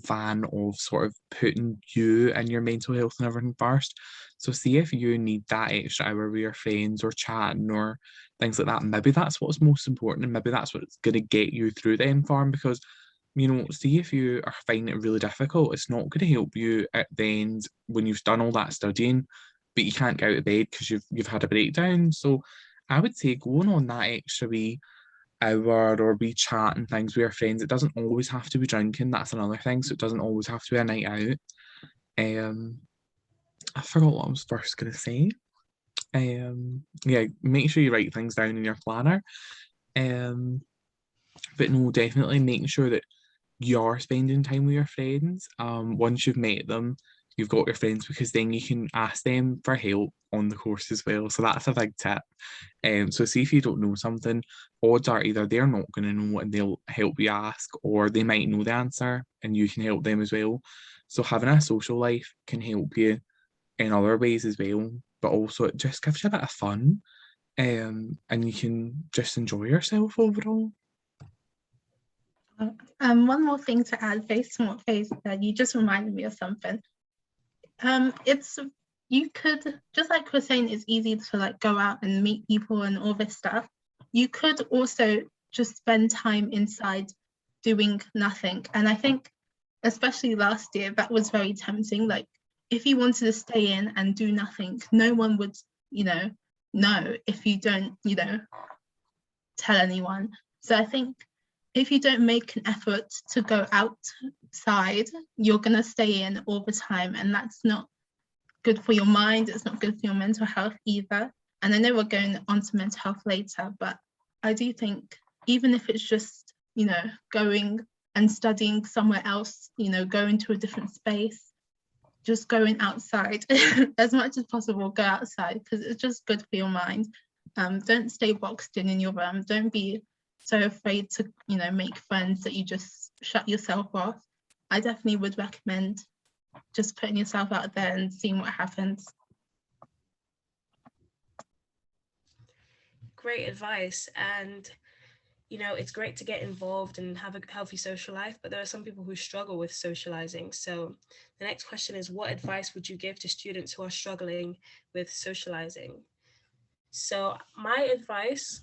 fan of sort of putting you and your mental health and everything first. So see if you need that extra hour with your friends or chatting or things like that. Maybe that's what's most important and maybe that's what's going to get you through the end farm because see if you are finding it really difficult, it's not going to help you at the end when you've done all that studying, but you can't get out of bed because you've had a breakdown. So I would say going on that extra wee hour or be chatting things with your friends. It doesn't always have to be drinking. That's another thing. So it doesn't always have to be a night out. I forgot what I was first gonna say. Yeah, make sure you write things down in your planner. But no, definitely making sure that you're spending time with your friends. Once you've met them, you've got your friends because then you can ask them for help on the course as well. So that's a big tip. So see if you don't know something, odds are either they're not going to know and they'll help you ask, or they might know the answer and you can help them as well. So having a social life can help you in other ways as well, but also it just gives you a bit of fun, and you can just enjoy yourself overall. One more thing to add based on what Faye said, you just reminded me of something. It's you could, just like we're saying, it's easy to like go out and meet people and all this stuff. You could also just spend time inside doing nothing. And I think, especially last year, that was very tempting. Like if you wanted to stay in and do nothing, no one would, know if you don't, tell anyone. So I think if you don't make an effort to go outside, you're going to stay in all the time. And that's not good for your mind. It's not good for your mental health either. And I know we're going on to mental health later, but I do think even if it's just, going and studying somewhere else, going to a different space, just going outside as much as possible, go outside because it's just good for your mind. Don't stay boxed in your room. Don't be so afraid to, make friends that you just shut yourself off. I definitely would recommend just putting yourself out there and seeing what happens. Great advice. And it's great to get involved and have a healthy social life, but there are some people who struggle with socializing. So the next question is, what advice would you give to students who are struggling with socializing? So my advice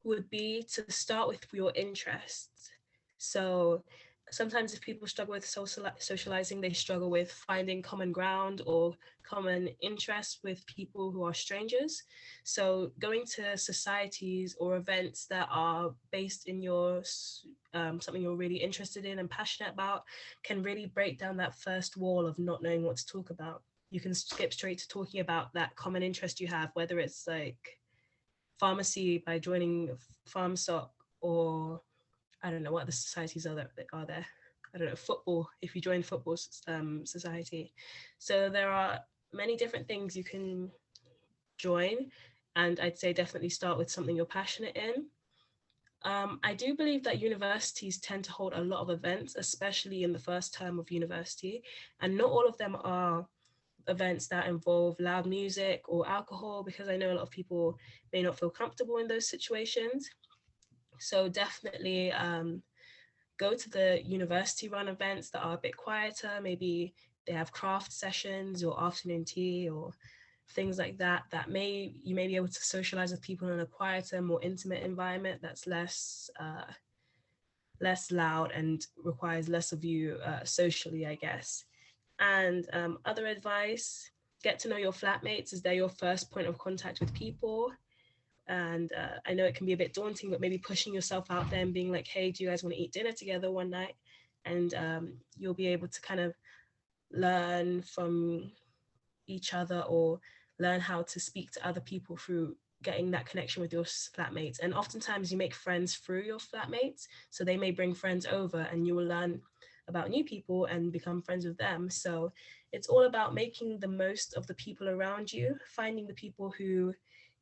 would be to start with your interests. So sometimes if people struggle with socializing, they struggle with finding common ground or common interests with people who are strangers. So going to societies or events that are based in your something you're really interested in and passionate about can really break down that first wall of not knowing what to talk about. You can skip straight to talking about that common interest you have, whether it's like pharmacy by joining PharmSoc, or I don't know what other societies are there. I don't know, football, if you join football society. So there are many different things you can join, and I'd say definitely start with something you're passionate in. I do believe that universities tend to hold a lot of events, especially in the first term of university, and not all of them are events that involve loud music or alcohol, because I know a lot of people may not feel comfortable in those situations. So definitely go to the university run events that are a bit quieter. Maybe they have craft sessions or afternoon tea or things like that, you may be able to socialize with people in a quieter, more intimate environment that's less loud and requires less of you socially, I guess. And other advice, get to know your flatmates as they're your first point of contact with people. And I know it can be a bit daunting, but maybe pushing yourself out there and being like, hey, do you guys want to eat dinner together one night? And you'll be able to kind of learn from each other or learn how to speak to other people through getting that connection with your flatmates. And oftentimes you make friends through your flatmates. So they may bring friends over and you will learn about new people and become friends with them. So it's all about making the most of the people around you, finding the people who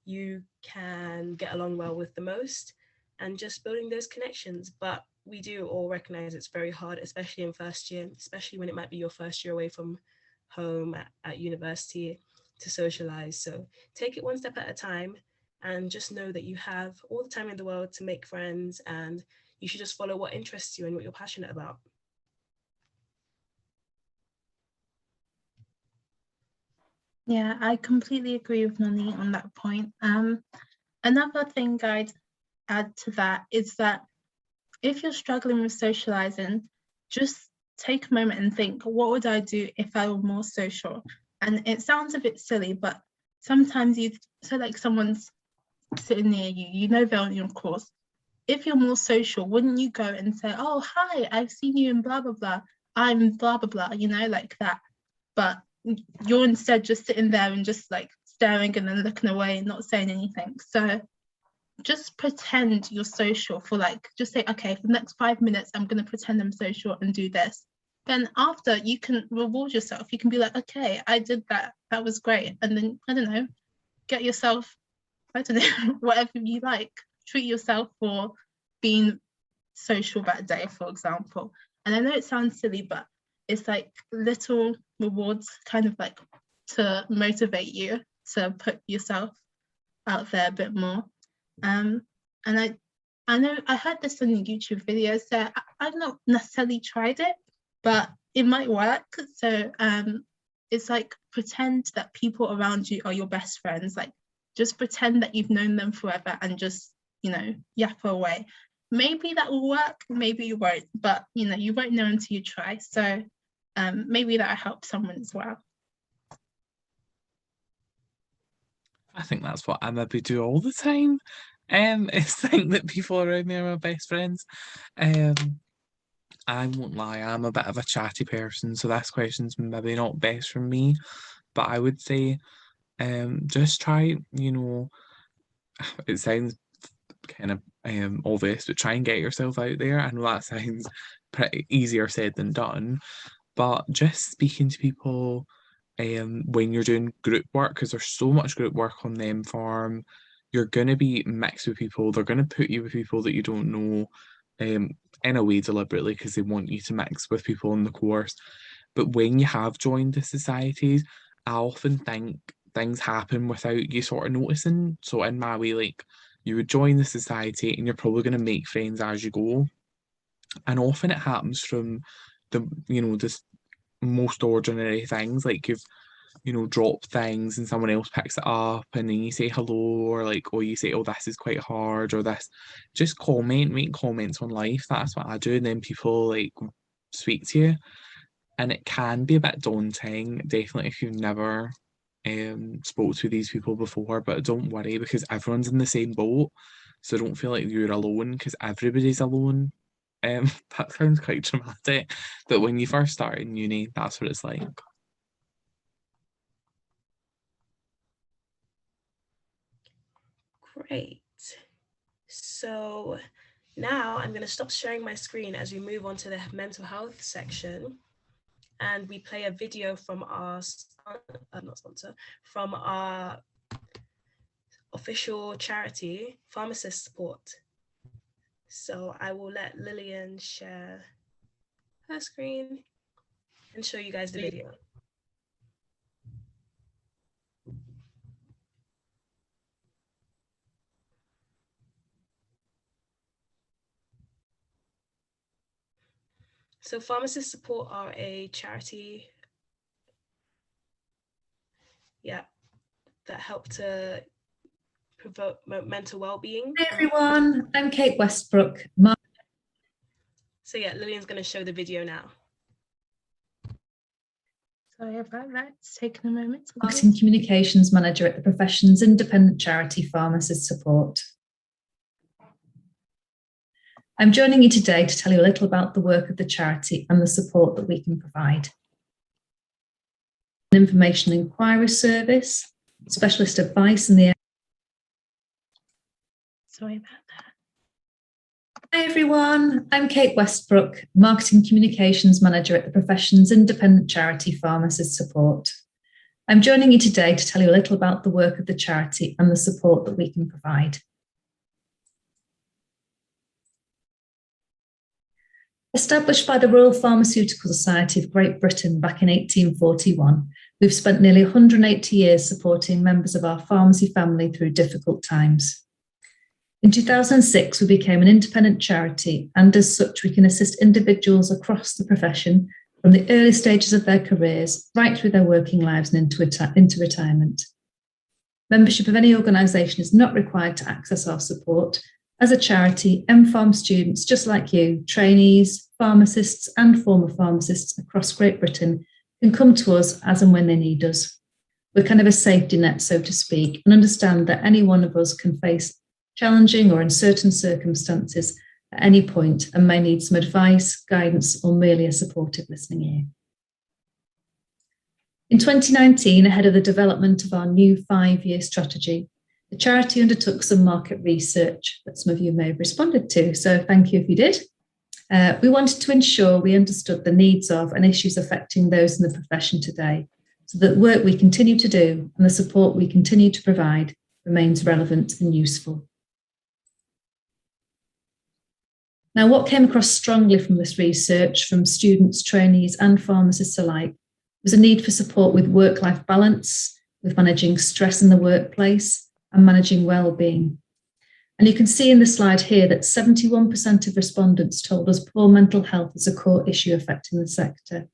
you can get along well with the most, and just building those connections. But we do all recognize it's very hard, especially in first year, especially when it might be your first year away from home at university, to socialize. So take it one step at a time, and just know that you have all the time in the world to make friends, and you should just follow what interests you and what you're passionate about. Yeah, I completely agree with Nani on that point. Another thing I'd add to that is that if you're struggling with socializing, just take a moment and think, what would I do if I were more social? And it sounds a bit silly, but sometimes like someone's sitting near you, you know they're on your course. If you're more social, wouldn't you go and say, oh, hi, I've seen you in blah, blah, blah. I'm blah, blah, blah, you know, like that. But you're instead just sitting there and just like staring and then looking away and not saying anything. So just pretend you're social for like, just say, okay, for the next 5 minutes, I'm going to pretend I'm social and do this. Then after, you can reward yourself. You can be like, okay, I did that. That was great. And then, I don't know, get yourself, I don't know, whatever you like. Treat yourself for being social that day, for example. And I know it sounds silly, but it's like little rewards kind of like to motivate you to put yourself out there a bit more. And I know I heard this in the YouTube videos, so I've not necessarily tried it, but it might work. So it's like pretend that people around you are your best friends. Like just pretend that you've known them forever and just, you know, yap away. Maybe that will work, maybe you won't, but you know, you won't know until you try. So maybe that helps someone as well. I think that's what I maybe do all the time. Is think that people around me are my best friends. I won't lie, I'm a bit of a chatty person, so this question's maybe not best for me. But I would say, just try, you know, it sounds kind of obvious, but try and get yourself out there. I know that sounds pretty easier said than done, but just speaking to people when you're doing group work, because there's so much group work on them farm, you're going to be mixed with people. They're going to put you with people that you don't know, in a way deliberately because they want you to mix with people in the course. But when you have joined the societies, I often think things happen without you sort of noticing. So in my way, like, you would join the society and you're probably going to make friends as you go. And often it happens from the, you know, just most ordinary things, like you've, you know, dropped things and someone else picks it up and then you say hello, or like, oh, you say, oh, this is quite hard, or this, just make comments on life. That's what I do. And then people like speak to you. And it can be a bit daunting, definitely if you've never spoke to these people before, but don't worry because everyone's in the same boat. So don't feel like you're alone because everybody's alone. That sounds quite dramatic, but when you first start in uni, that's what it's like. Great. So now I'm going to stop sharing my screen as we move on to the mental health section, and we play a video from our from our official charity, Pharmacist Support. So I will let Lillian share her screen and show you guys the video. So Pharmacist Support are a charity, that help to promote mental well-being. Hi everyone, I'm Kate Westbrook. So yeah, Lillian's going to show the video now. Sorry about that, it's taken a moment. Marketing Communications Manager at the profession's independent charity Pharmacist Support. I'm joining you today to tell you a little about the work of the charity and the support that we can provide. An information inquiry service, specialist advice in the area. Sorry about that. Hi everyone, I'm Kate Westbrook, Marketing Communications Manager at the profession's independent charity Pharmacist Support. I'm joining you today to tell you a little about the work of the charity and the support that we can provide. Established by the Royal Pharmaceutical Society of Great Britain back in 1841, we've spent nearly 180 years supporting members of our pharmacy family through difficult times. In 2006, we became an independent charity, and as such, we can assist individuals across the profession from the early stages of their careers right through their working lives and into retirement. Membership of any organisation is not required to access our support. As a charity, MPharm students, just like you, trainees, pharmacists and former pharmacists across Great Britain can come to us as and when they need us. We're kind of a safety net, so to speak, and understand that any one of us can face challenging or uncertain circumstances at any point and may need some advice, guidance, or merely a supportive listening ear. In 2019, ahead of the development of our new 5-year strategy, the charity undertook some market research that some of you may have responded to, so thank you if you did. We wanted to ensure we understood the needs of and issues affecting those in the profession today, so that the work we continue to do and the support we continue to provide remains relevant and useful. Now, what came across strongly from this research from students, trainees and pharmacists alike was a need for support with work-life balance, with managing stress in the workplace and managing well-being. And you can see in the slide here that 71% of respondents told us poor mental health is a core issue affecting the sector.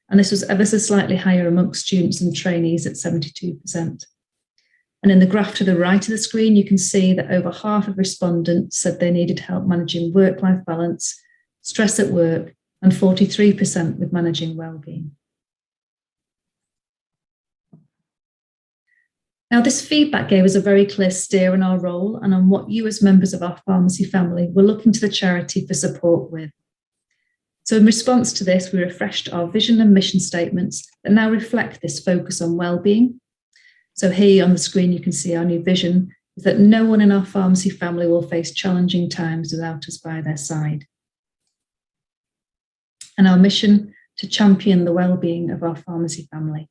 And this was ever so slightly higher amongst students and trainees at 72%. And in the graph to the right of the screen, you can see that over half of respondents said they needed help managing work-life balance, stress at work, and 43% with managing well-being. Now, this feedback gave us a very clear steer on our role and on what you as members of our pharmacy family were looking to the charity for support with. So in response to this, we refreshed our vision and mission statements that now reflect this focus on well-being. So here on the screen, you can see our new vision is that no one in our pharmacy family will face challenging times without us by their side. And our mission to champion the well-being of our pharmacy family.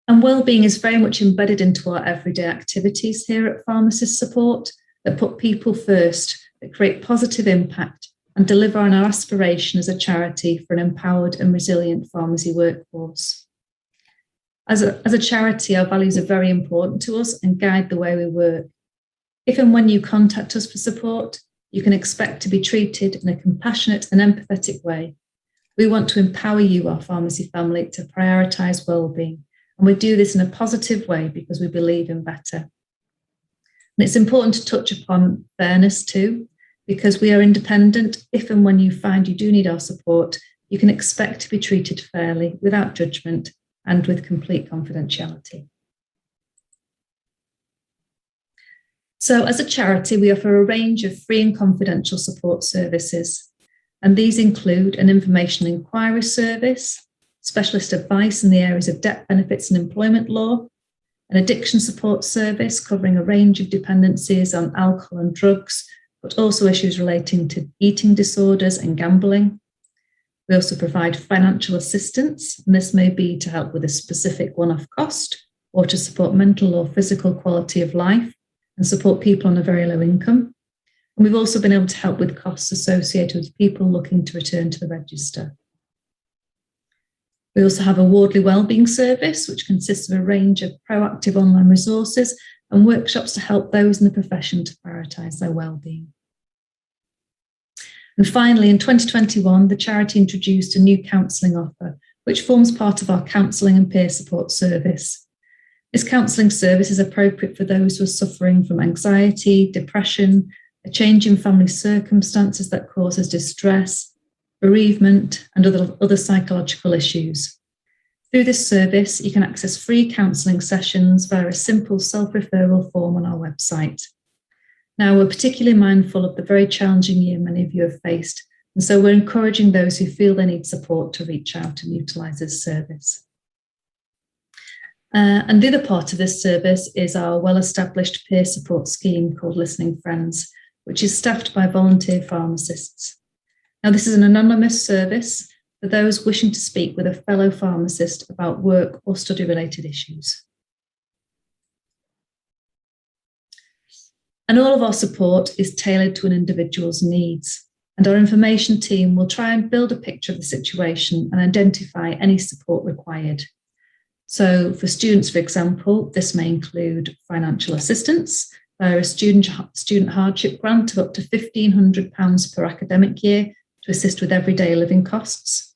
And well-being is very much embedded into our everyday activities here at Pharmacist Support that put people first, that create positive impact and deliver on our aspiration as a charity for an empowered and resilient pharmacy workforce. As a charity, our values are very important to us and guide the way we work. If and when you contact us for support, you can expect to be treated in a compassionate and empathetic way. We want to empower you, our pharmacy family, to prioritise well-being. And we do this in a positive way because we believe in better. And it's important to touch upon fairness too, because we are independent. If and when you find you do need our support, you can expect to be treated fairly, without judgment, and with complete confidentiality. So as a charity, we offer a range of free and confidential support services. And these include an information inquiry service, specialist advice in the areas of debt benefits and employment law, an addiction support service covering a range of dependencies on alcohol and drugs, but also issues relating to eating disorders and gambling. We also provide financial assistance, and this may be to help with a specific one-off cost or to support mental or physical quality of life and support people on a very low income. And we've also been able to help with costs associated with people looking to return to the register. We also have a Wardley Wellbeing Service, which consists of a range of proactive online resources and workshops to help those in the profession to prioritise their wellbeing. And finally, in 2021, the charity introduced a new counselling offer, which forms part of our counselling and peer support service. This counselling service is appropriate for those who are suffering from anxiety, depression, a change in family circumstances that causes distress, bereavement, and other psychological issues. Through this service, you can access free counselling sessions via a simple self-referral form on our website. Now, we're particularly mindful of the very challenging year many of you have faced, and so we're encouraging those who feel they need support to reach out and utilise this service. And the other part of this service is our well-established peer support scheme called Listening Friends, which is staffed by volunteer pharmacists. Now, this is an anonymous service for those wishing to speak with a fellow pharmacist about work or study-related issues. And all of our support is tailored to an individual's needs, and our information team will try and build a picture of the situation and identify any support required. So for students, for example, this may include financial assistance via a student hardship grant of up to £1,500 per academic year to assist with everyday living costs,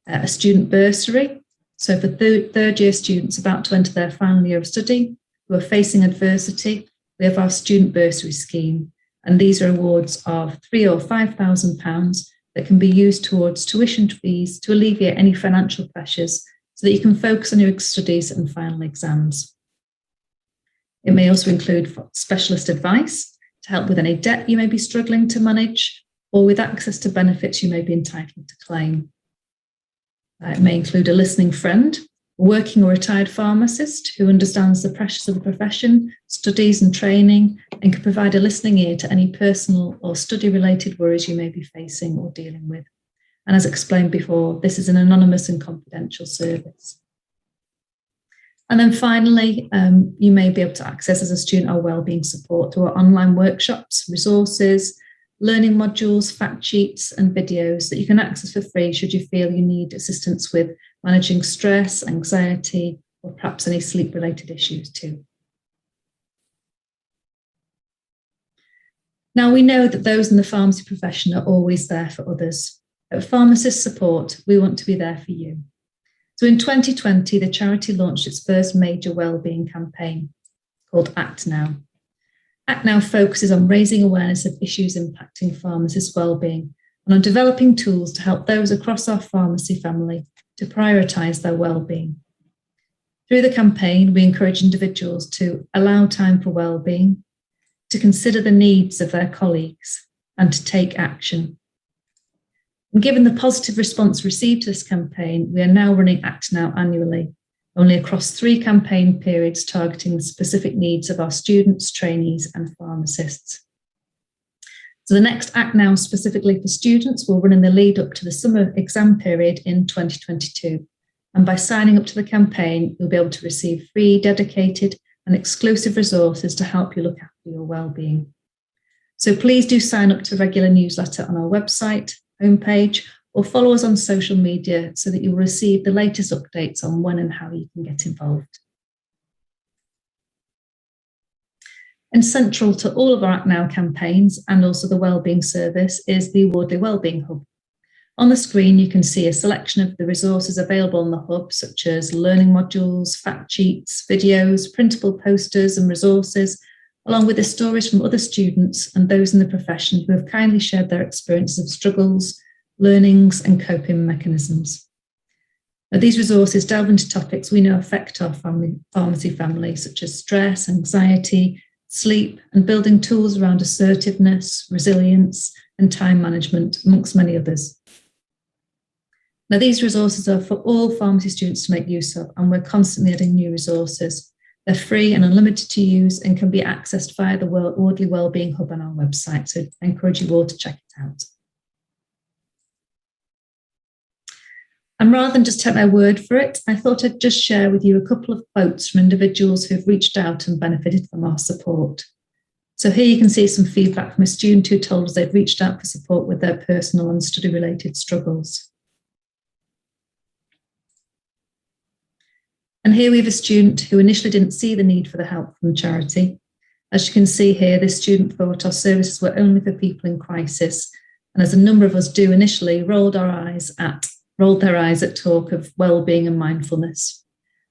a student bursary. So for third year students about to enter their final year of study who are facing adversity, we have our student bursary scheme, and these are awards of £3,000 or £5,000 that can be used towards tuition fees to alleviate any financial pressures so that you can focus on your studies and final exams. It may also include specialist advice to help with any debt you may be struggling to manage, or with access to benefits you may be entitled to claim. It may include a listening friend, a working or retired pharmacist who understands the pressures of the profession, studies and training, and can provide a listening ear to any personal or study-related worries you may be facing or dealing with. And as explained before, this is an anonymous and confidential service. And then finally, you may be able to access as a student our wellbeing support through our online workshops, resources, learning modules, fact sheets and videos that you can access for free should you feel you need assistance with managing stress, anxiety, or perhaps any sleep-related issues too. Now, we know that those in the pharmacy profession are always there for others. At Pharmacist Support, we want to be there for you. So in 2020, the charity launched its first major wellbeing campaign called Act Now. Act Now focuses on raising awareness of issues impacting pharmacists' wellbeing and on developing tools to help those across our pharmacy family to prioritise their wellbeing. Through the campaign, we encourage individuals to allow time for wellbeing, to consider the needs of their colleagues, and to take action. And given the positive response received to this campaign, we are now running Act Now annually, only across 3 campaign periods targeting the specific needs of our students, trainees, and pharmacists. So the next Act Now specifically for students will run in the lead up to the summer exam period in 2022. And by signing up to the campaign, you'll be able to receive free, dedicated, and exclusive resources to help you look after your wellbeing. So please do sign up to the regular newsletter on our website, homepage, or follow us on social media so that you'll receive the latest updates on when and how you can get involved. And central to all of our Act Now campaigns and also the Wellbeing Service is the Awardley Wellbeing Hub. On the screen, you can see a selection of the resources available on the hub, such as learning modules, fact sheets, videos, printable posters and resources, along with the stories from other students and those in the profession who have kindly shared their experiences of struggles, learnings and coping mechanisms. Now, these resources delve into topics we know affect our pharmacy family, such as stress, anxiety, sleep, and building tools around assertiveness, resilience, and time management, amongst many others. Now, these resources are for all pharmacy students to make use of, and we're constantly adding new resources. They're free and unlimited to use and can be accessed via the Awardley Wellbeing Hub on our website, so I encourage you all to check it out. And rather than just take my word for it, I thought I'd just share with you a couple of quotes from individuals who've reached out and benefited from our support. So here you can see some feedback from a student who told us they'd reached out for support with their personal and study-related struggles. And here we have a student who initially didn't see the need for the help from charity. As you can see here, this student thought our services were only for people in crisis. And as a number of us do initially, rolled their eyes at talk of wellbeing and mindfulness.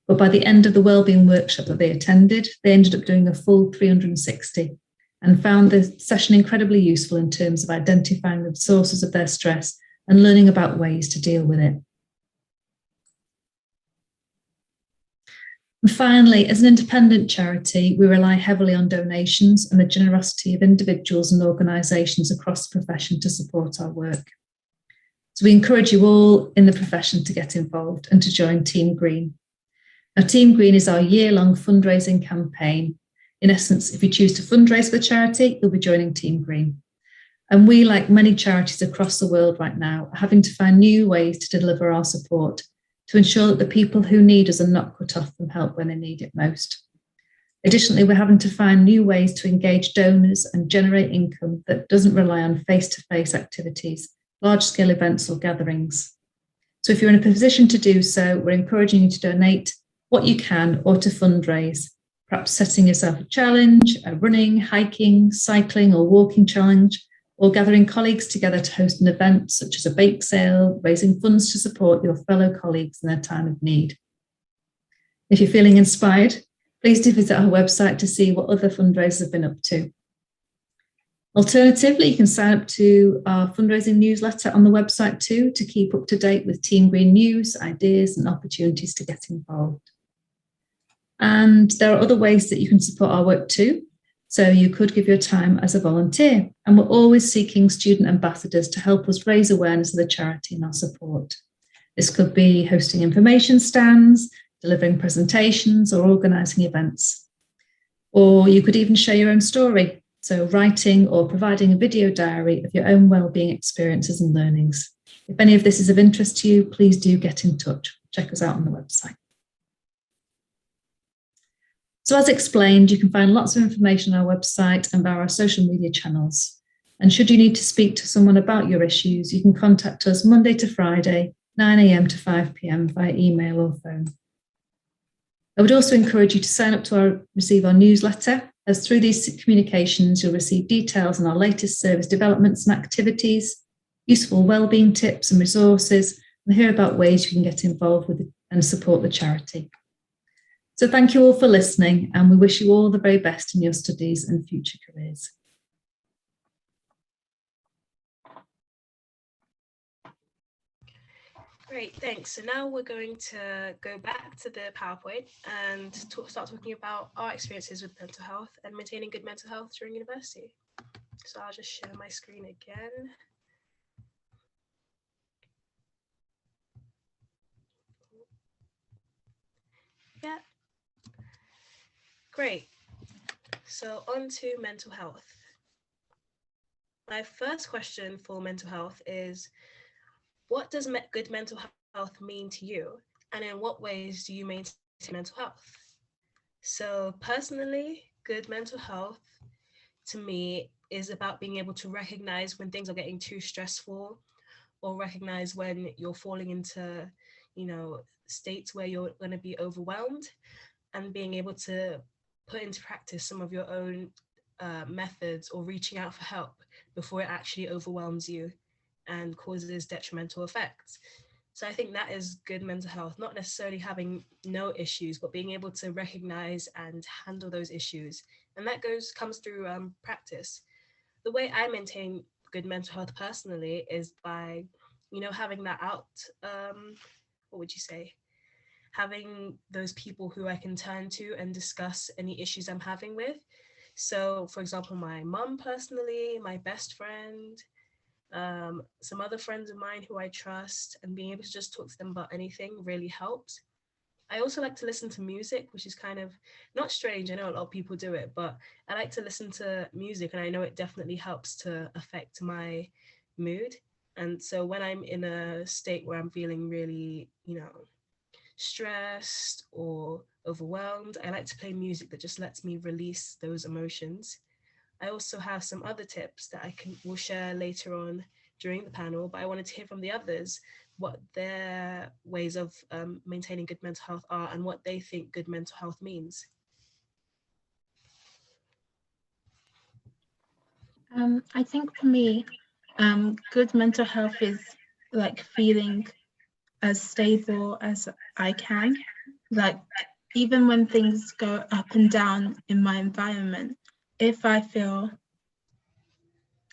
But by the end of the wellbeing workshop that they attended, they ended up doing a full 360 and found the session incredibly useful in terms of identifying the sources of their stress and learning about ways to deal with it. And finally, as an independent charity, we rely heavily on donations and the generosity of individuals and organisations across the profession to support our work. So we encourage you all in the profession to get involved and to join Team Green. Now, Team Green is our year-long fundraising campaign. In essence, if you choose to fundraise for the charity, you'll be joining Team Green. And we, like many charities across the world right now, are having to find new ways to deliver our support to ensure that the people who need us are not cut off from help when they need it most. Additionally, we're having to find new ways to engage donors and generate income that doesn't rely on face-to-face activities, large-scale events or gatherings. So if you're in a position to do so, we're encouraging you to donate what you can or to fundraise, perhaps setting yourself a challenge, a running, hiking, cycling or walking challenge, or gathering colleagues together to host an event such as a bake sale, raising funds to support your fellow colleagues in their time of need. If you're feeling inspired, please do visit our website to see what other fundraisers have been up to. Alternatively, you can sign up to our fundraising newsletter on the website too to keep up to date with Team Green news, ideas and opportunities to get involved. And there are other ways that you can support our work too. So you could give your time as a volunteer, and we're always seeking student ambassadors to help us raise awareness of the charity and our support. This could be hosting information stands, delivering presentations or organising events. Or you could even share your own story, so writing or providing a video diary of your own wellbeing experiences and learnings. If any of this is of interest to you, please do get in touch. Check us out on the website. So as explained, you can find lots of information on our website and via our social media channels. And should you need to speak to someone about your issues, you can contact us Monday to Friday, 9 a.m. to 5 p.m. via email or phone. I would also encourage you to sign up to receive our newsletter, as through these communications, you'll receive details on our latest service developments and activities, useful wellbeing tips and resources, and hear about ways you can get involved with and support the charity. So thank you all for listening, and we wish you all the very best in your studies and future careers. Great, thanks. So now we're going to go back to the PowerPoint and start talking about our experiences with mental health and maintaining good mental health during university. So I'll just share my screen again. Yeah. Great. So on to mental health. My first question for mental health is, what does good mental health mean to you? And in what ways do you maintain mental health? So personally, good mental health to me is about being able to recognize when things are getting too stressful, or recognize when you're falling into, states where you're going to be overwhelmed, and being able to put into practice some of your own methods or reaching out for help before it actually overwhelms you and causes detrimental effects. So I think that is good mental health, not necessarily having no issues, but being able to recognize and handle those issues. And that comes through practice. The way I maintain good mental health personally is by, having that out, what would you say? Having those people who I can turn to and discuss any issues I'm having with. So for example, my mum personally, my best friend, some other friends of mine who I trust, and being able to just talk to them about anything really helps. I also like to listen to music, which is kind of not strange. I know a lot of people do it, but I like to listen to music, and I know it definitely helps to affect my mood. And so when I'm in a state where I'm feeling really, stressed or overwhelmed, I like to play music that just lets me release those emotions. I also have some other tips that will share later on during the panel, but I wanted to hear from the others what their ways of maintaining good mental health are and what they think good mental health means. I think for me, good mental health is like feeling as stable as I can. Like even when things go up and down in my environment, if I feel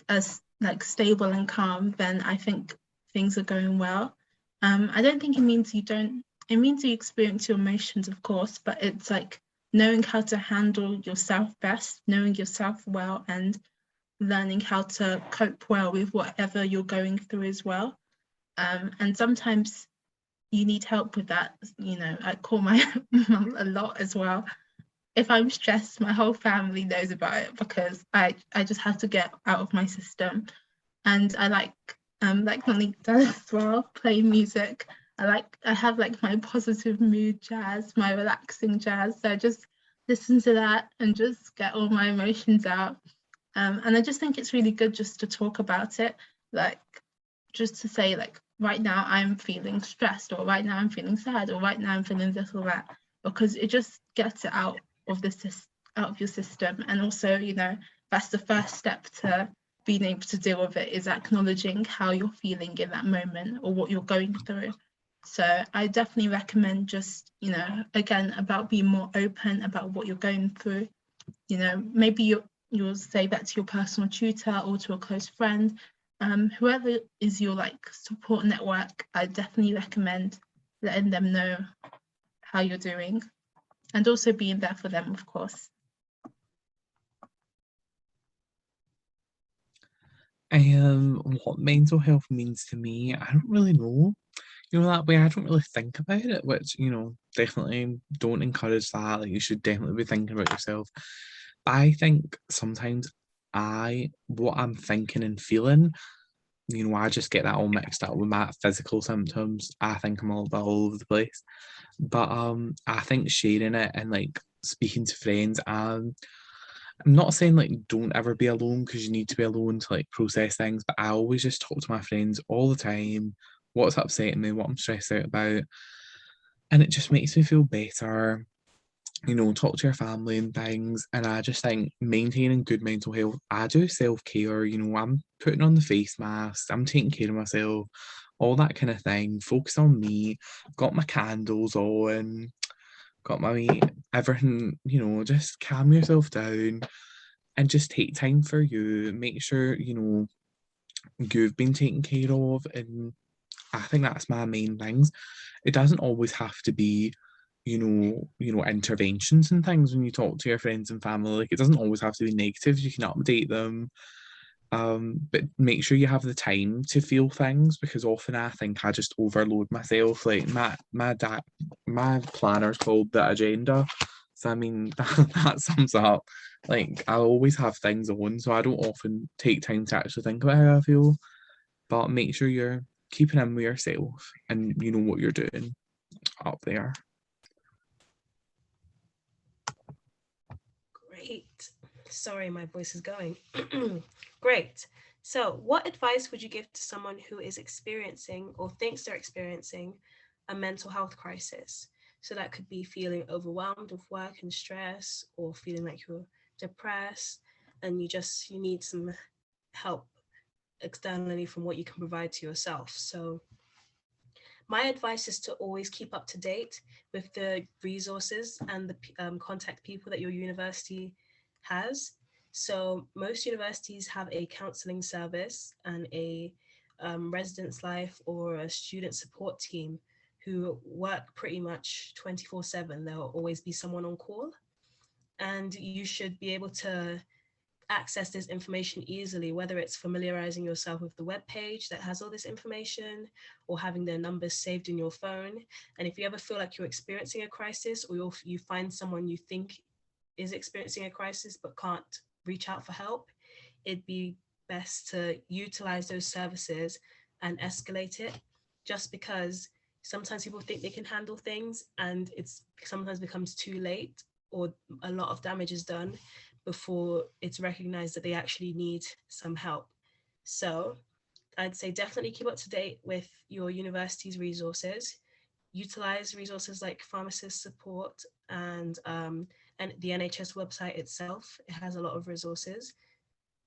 as like stable and calm, then I think things are going well. I don't think it means it means you experience your emotions, of course, but it's like knowing how to handle yourself best, knowing yourself well, and learning how to cope well with whatever you're going through as well. And sometimes you need help with that. I call my mum a lot as well. If I'm stressed, my whole family knows about it because I just have to get out of my system. And I like Monique does as well, play music. I have like my positive mood jazz, my relaxing jazz. So I just listen to that and just get all my emotions out. And I just think it's really good just to talk about it, like just to say like, right now I'm feeling stressed, or right now I'm feeling sad, or right now I'm feeling this or that, because it just gets it out of out of your system. And also, you know, that's the first step to being able to deal with it, is acknowledging how you're feeling in that moment or what you're going through. So I definitely recommend just, you know, again, about being more open about what you're going through. You know, maybe you'll say that to your personal tutor or to a close friend. Whoever is your like support network, I definitely recommend letting them know how you're doing, and also being there for them, of course. What mental health means to me, I don't really know. You know, that way I don't really think about it, which, you know, definitely don't encourage that. Like, you should definitely be thinking about yourself. But I think sometimes what I'm thinking and feeling, you know, I just get that all mixed up with my physical symptoms. I think I'm all over the place. But I think sharing it and like speaking to friends, I'm not saying like don't ever be alone, because you need to be alone to like process things, but I always just talk to my friends all the time, what's upsetting me, what I'm stressed out about. And it just makes me feel better. You know, talk to your family and things. And I just think maintaining good mental health, I do self-care, you know, I'm putting on the face mask, I'm taking care of myself, all that kind of thing. Focus on me, got my candles on, got my everything, you know, just calm yourself down and just take time for you. Make sure, you know, you've been taken care of. And I think that's my main things. It doesn't always have to be, interventions and things when you talk to your friends and family. Like, it doesn't always have to be negative. You can update them. But make sure you have the time to feel things, because often I think I just overload myself. Like my planner's called the agenda. So I mean that sums up. Like, I always have things on, so I don't often take time to actually think about how I feel. But make sure you're keeping in with yourself and you know what you're doing up there. Great. Sorry, my voice is going. Great. So, what advice would you give to someone who is experiencing or thinks they're experiencing a mental health crisis? So, that could be feeling overwhelmed with work and stress, or feeling like you're depressed and you need some help externally from what you can provide to yourself. So, my advice is to always keep up to date with the resources and the contact people that your university has. So most universities have a counseling service and a residence life or a student support team who work pretty much 24/7. There will always be someone on call, and you should be able to access this information easily, whether it's familiarizing yourself with the web page that has all this information, or having their numbers saved in your phone. And if you ever feel like you're experiencing a crisis, or you find someone you think is experiencing a crisis but can't reach out for help, it'd be best to utilize those services and escalate it, just because sometimes people think they can handle things and it's sometimes becomes too late, or a lot of damage is done before it's recognized that they actually need some help. So I'd say definitely keep up to date with your university's resources. Utilize resources like pharmacist support and the NHS website itself. It has a lot of resources.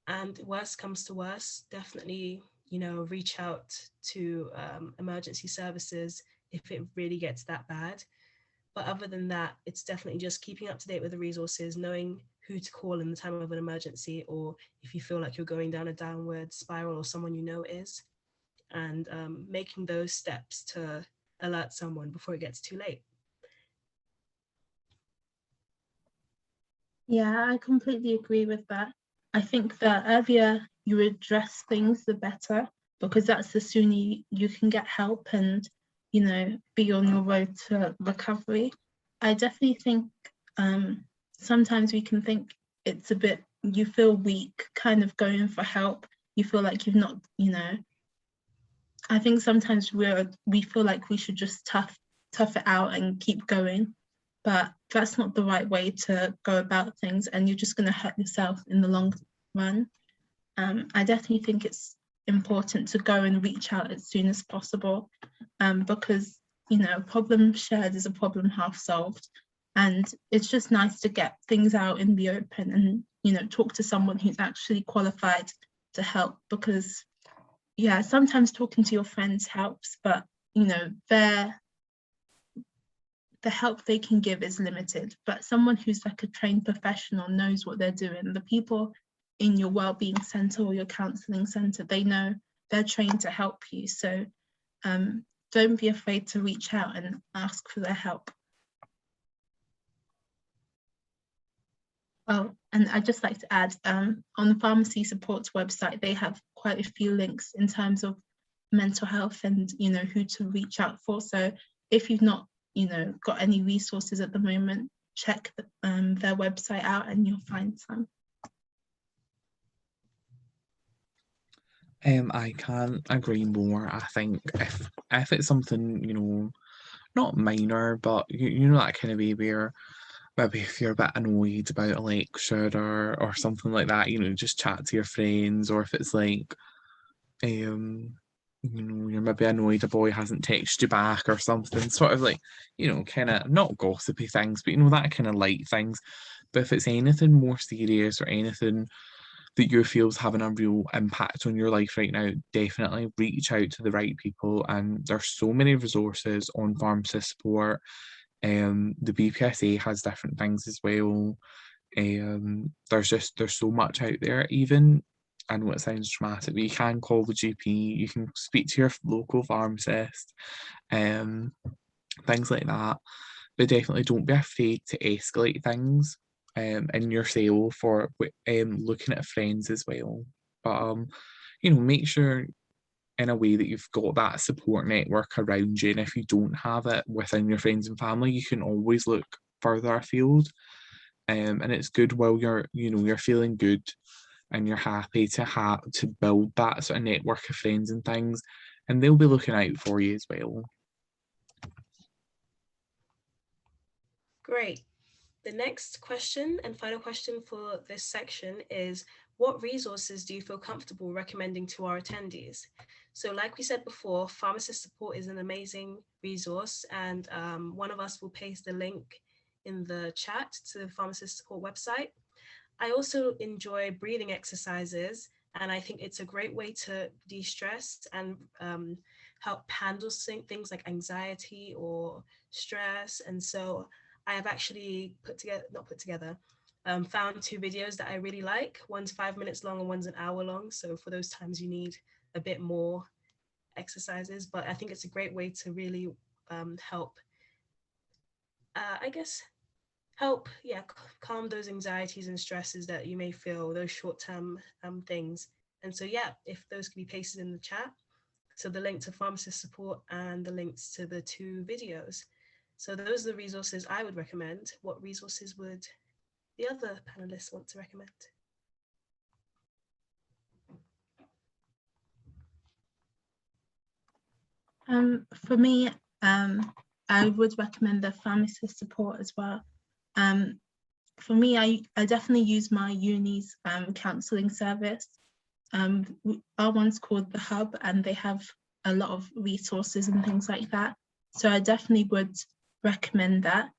And worst comes to worst, definitely, reach out to emergency services if it really gets that bad. But other than that, it's definitely just keeping up to date with the resources, knowing who to call in the time of an emergency, or if you feel like you're going down a downward spiral or someone you know is, and making those steps to alert someone before it gets too late. Yeah, I completely agree with that. I think the earlier you address things, the better, because that's the sooner you can get help and, be on your road to recovery. I definitely think sometimes we can think it's a bit, you feel weak kind of going for help, you feel like you've not, I think sometimes we feel like we should just tough it out and keep going, but that's not the right way to go about things, and you're just going to hurt yourself in the long run. I definitely think it's important to go and reach out as soon as possible, because a problem shared is a problem half solved, and it's just nice to get things out in the open and talk to someone who's actually qualified to help, because sometimes talking to your friends helps, but the help they can give is limited. But someone who's like a trained professional knows what they're doing. The people in your wellbeing centre or your counselling centre, they know, they're trained to help you. So don't be afraid to reach out and ask for their help. Oh, and I'd just like to add, on the Pharmacy Support's website, they have quite a few links in terms of mental health and who to reach out for. So if you've not got any resources at the moment, check their website out and you'll find some. I can't agree more. I think if it's something, not minor, but that kind of way where maybe if you're a bit annoyed about a lecture or something like that, just chat to your friends. Or if it's like you're maybe annoyed a boy hasn't texted you back or something, sort of like, kind of not gossipy things, but that kind of light things. But if it's anything more serious or anything that you feel is having a real impact on your life right now, definitely reach out to the right people. And there's so many resources on pharmacist support. The BPSA has different things as well. There's so much out there. Even, I know it sounds dramatic, but you can call the GP, you can speak to your local pharmacist, things like that. But definitely don't be afraid to escalate things in yourself or looking at friends as well. But make sure in a way that you've got that support network around you, and if you don't have it within your friends and family, you can always look further afield. And it's good while you're feeling good and you're happy to build that sort of network of friends and things, and they'll be looking out for you as well. Great. The next question and final question for this section is, what resources do you feel comfortable recommending to our attendees? So like we said before, pharmacist support is an amazing resource, and one of us will paste the link in the chat to the pharmacist support website. I also enjoy breathing exercises, and I think it's a great way to de-stress and help handle things like anxiety or stress. And so I have actually found two videos that I really like. One's 5 minutes long and one's an hour long. So for those times you need a bit more exercises, but I think it's a great way to really help, calm those anxieties and stresses that you may feel, those short-term things. And so, if those can be pasted in the chat. So the link to pharmacist support and the links to the two videos. So those are the resources I would recommend. What resources would the other panelists want to recommend? For me, I would recommend the pharmacist support as well. For me, I definitely use my uni's counselling service. Our one's called The Hub, and they have a lot of resources and things like that. So I definitely would recommend that.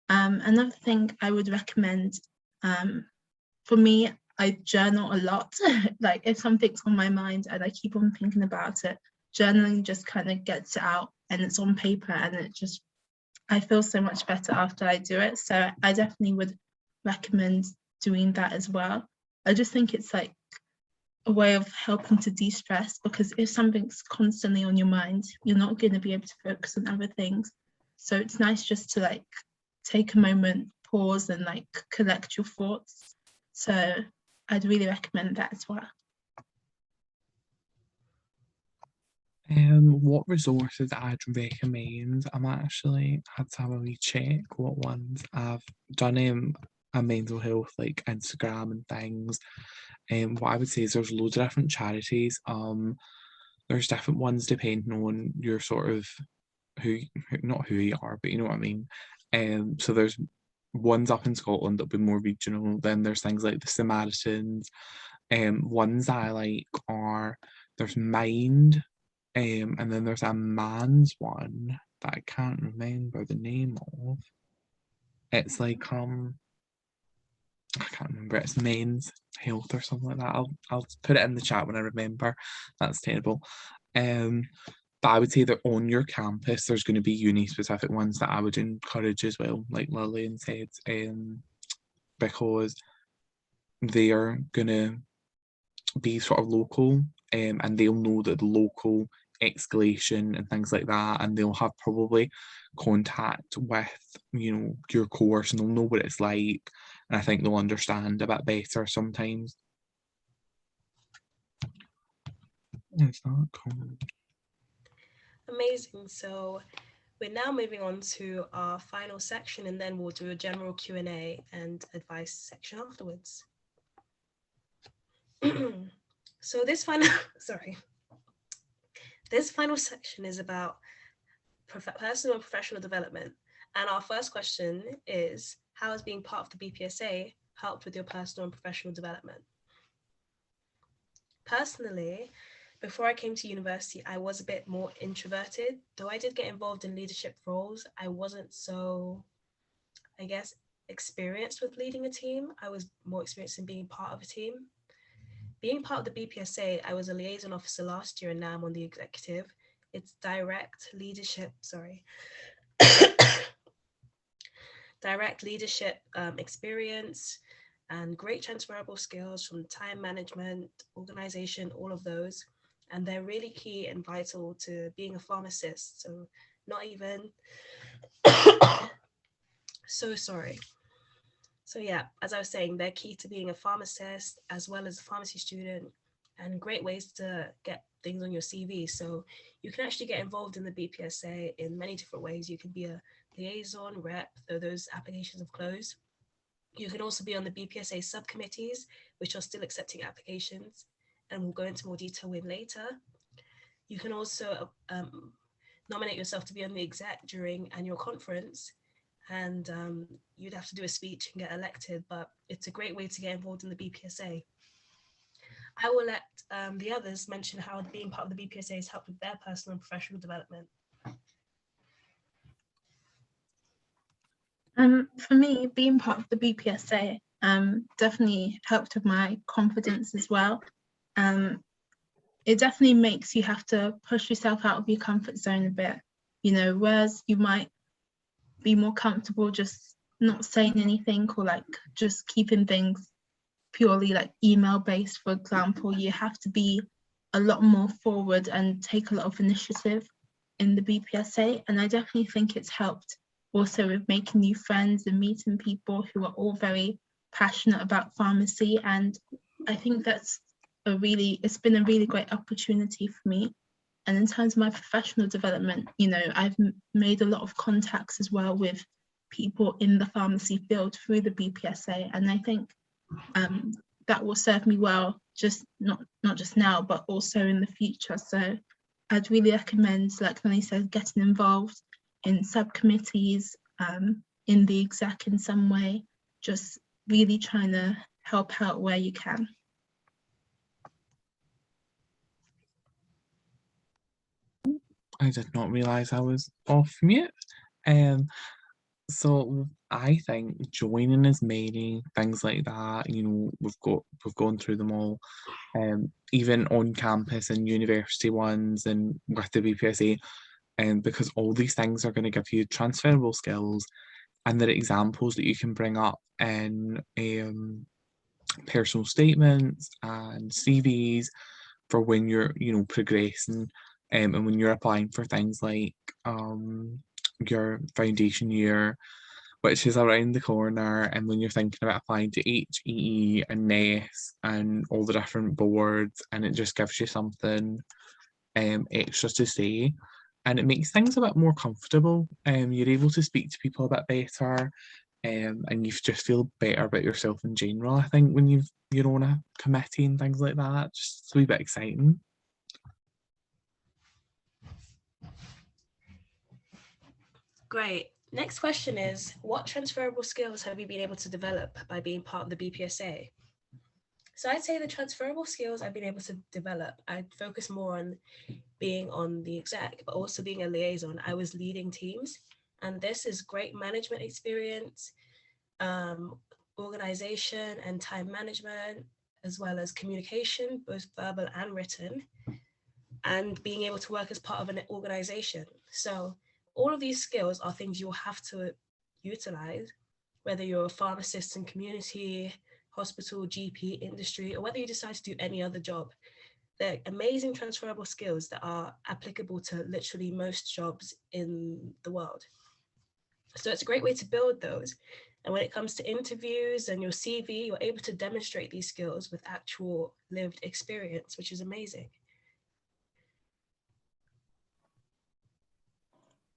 Another thing I would recommend, for me, I journal a lot. Like if something's on my mind and I keep on thinking about it, journaling just kind of gets it out and it's on paper, and I feel so much better after I do it. So I definitely would recommend doing that as well. I just think it's like a way of helping to de-stress, because if something's constantly on your mind, you're not going to be able to focus on other things. So it's nice just to like take a moment, pause, and like collect your thoughts. So I'd really recommend that as well. What resources I'd recommend? I'm actually had to have a wee check what ones I've done a mental health like Instagram and things, What I would say is there's loads of different charities. There's different ones depending on your sort of not who you are, but you know what I mean. So there's ones up in Scotland that'll be more regional. Then there's things like the Samaritans. Ones that I like are there's Mind, and then there's a man's one that I can't remember the name of. It's like I can't remember. It's Men's Health or something like that. I'll put it in the chat when I remember. That's terrible. But I would say that on your campus, there's going to be uni-specific ones that I would encourage as well, like Lillian said, because they are going to be sort of local, and they'll know that the local escalation and things like that, and they'll have probably contact with, you know, your course, and they'll know what it's like, and I think they'll understand a bit better sometimes. It's not cool. Amazing. So we're now moving on to our final section, and then we'll do a general Q&A and advice section afterwards. So this final section is about personal and professional development. And our first question is, how has being part of the BPSA helped with your personal and professional development? Personally, before I came to university, I was a bit more introverted. Though I did get involved in leadership roles, I wasn't so, I guess, experienced with leading a team. I was more experienced in being part of a team. Being part of the BPSA, I was a liaison officer last year, and now I'm on the executive. It's direct leadership experience and great transferable skills from time management, organization, all of those. And they're really key and vital to being a pharmacist. So not even, so sorry. So yeah, as I was saying, they're key to being a pharmacist as well as a pharmacy student, and great ways to get things on your CV. So you can actually get involved in the BPSA in many different ways. You can be a liaison rep, though those applications have closed. You can also be on the BPSA subcommittees, which are still accepting applications, and we'll go into more detail with later. You can also nominate yourself to be on the exec during annual conference, and you'd have to do a speech and get elected, but it's a great way to get involved in the BPSA. I will let the others mention how being part of the BPSA has helped with their personal and professional development. For me, being part of the BPSA definitely helped with my confidence as well. It definitely makes you have to push yourself out of your comfort zone a bit, you know, whereas you might be more comfortable just not saying anything, or like just keeping things purely like email based, for example. You have to be a lot more forward and take a lot of initiative in the BPSA, and I definitely think it's helped also with making new friends and meeting people who are all very passionate about pharmacy. And I think it's been a really great opportunity for me. And in terms of my professional development, you know, I've made a lot of contacts as well with people in the pharmacy field through the BPSA, and I think that will serve me well, just not just now, but also in the future. So I'd really recommend, like Lenny said, getting involved in subcommittees, in the exec in some way, just really trying to help out where you can. I did not realise I was off mute. So I think joining as many things like that, you know, we've gone through them all, even on campus and university ones and with the BPSA, because all these things are going to give you transferable skills, and they're examples that you can bring up in personal statements and CVs for when you're, you know, progressing, and when you're applying for things like your foundation year, which is around the corner, and when you're thinking about applying to HEE and NES and all the different boards, and it just gives you something extra to say, and it makes things a bit more comfortable. You're able to speak to people a bit better, and you just feel better about yourself in general, I think, when you're on a committee and things like that. Just it's a wee bit exciting. Great. Next question is, what transferable skills have you been able to develop by being part of the BPSA? So I'd say the transferable skills I've been able to develop, I'd focus more on being on the exec, but also being a liaison. I was leading teams, and this is great management experience, organization and time management, as well as communication, both verbal and written, and being able to work as part of an organization. So all of these skills are things you'll have to utilize, whether you're a pharmacist in community, hospital, GP, industry, or whether you decide to do any other job. They're amazing transferable skills that are applicable to literally most jobs in the world. So it's a great way to build those. And when it comes to interviews and your CV, you're able to demonstrate these skills with actual lived experience, which is amazing.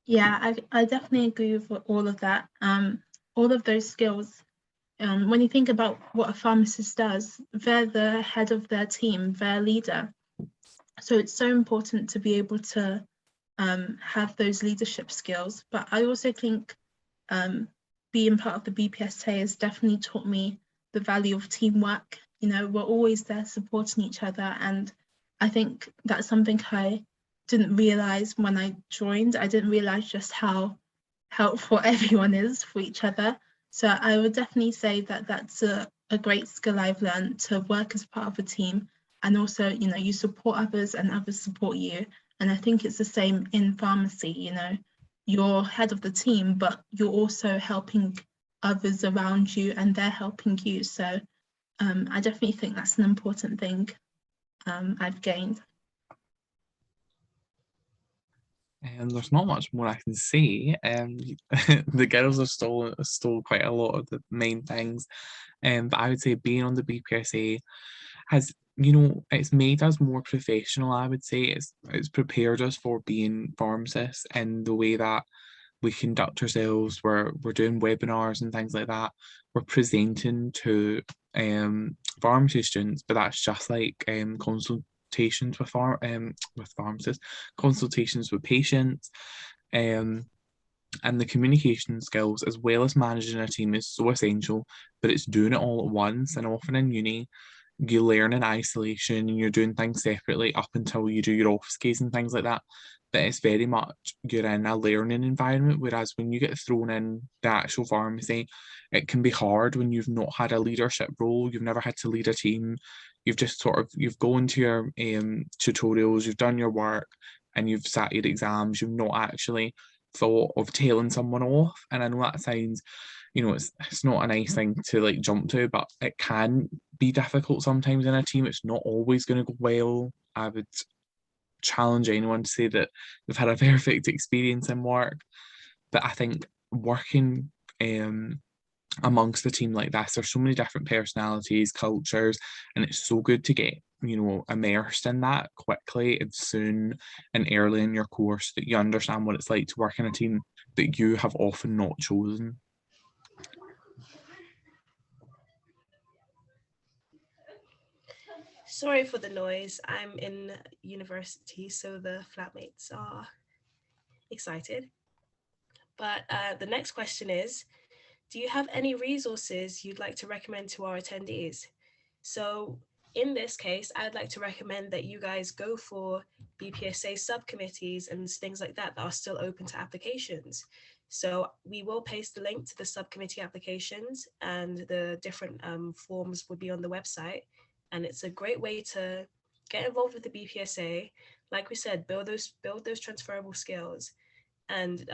Yeah, I definitely agree with all of that. All of those skills, when you think about what a pharmacist does, they're the head of their team, their leader. So it's so important to be able to have those leadership skills. But I also think being part of the BPSA has definitely taught me the value of teamwork. You know, we're always there supporting each other. And I think that's something I didn't realize when I joined. I didn't realize just how helpful everyone is for each other. So I would definitely say that that's a great skill I've learned, to work as part of a team. And also, you know, you support others and others support you. And I think it's the same in pharmacy. You know, you're head of the team, but you're also helping others around you and they're helping you. So I definitely think that's an important thing I've gained. And there's not much more I can say. The girls have stole quite a lot of the main things. But I would say being on the BPSA has, you know, it's made us more professional. I would say it's prepared us for being pharmacists in the way that we conduct ourselves. We're doing webinars and things like that. We're presenting to pharmacy students, but that's just like consultations with pharmacists, consultations with patients, and the communication skills as well as managing a team is so essential. But it's doing it all at once, and often in uni you learn in isolation and you're doing things separately up until you do your office case and things like that. But it's very much you're in a learning environment, whereas when you get thrown in the actual pharmacy, it can be hard when you've not had a leadership role, you've never had to lead a team, you've just you've gone to your tutorials, you've done your work, and you've sat your exams, you've not actually thought of tailing someone off. And I know that sounds, you know, it's not a nice thing to like jump to, but it can be difficult sometimes in a team. It's not always going to go well. I would challenge anyone to say that they've had a perfect experience in work, but I think working amongst a team like this, there's so many different personalities, cultures, and it's so good to get, you know, immersed in that quickly and soon and early in your course, that you understand what it's like to work in a team that you have often not chosen. Sorry for the noise. I'm in university, so the flatmates are excited. But the next question is, do you have any resources you'd like to recommend to our attendees? So in this case, I'd like to recommend that you guys go for BPSA subcommittees and things like that are still open to applications. So we will paste the link to the subcommittee applications, and the different forms will be on the website. And it's a great way to get involved with the BPSA. Like we said, build those transferable skills, and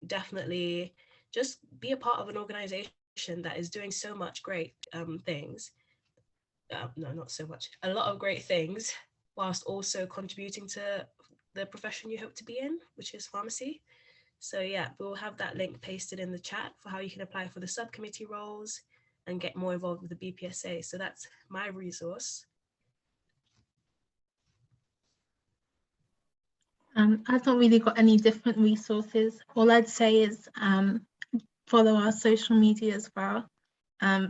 definitely just be a part of an organization that is doing so much great things. No, not so much. A lot of great things, whilst also contributing to the profession you hope to be in, which is pharmacy. So yeah, we'll have that link pasted in the chat for how you can apply for the subcommittee roles and get more involved with the BPSA. So that's my resource. I've not really got any different resources. All I'd say is follow our social media as well,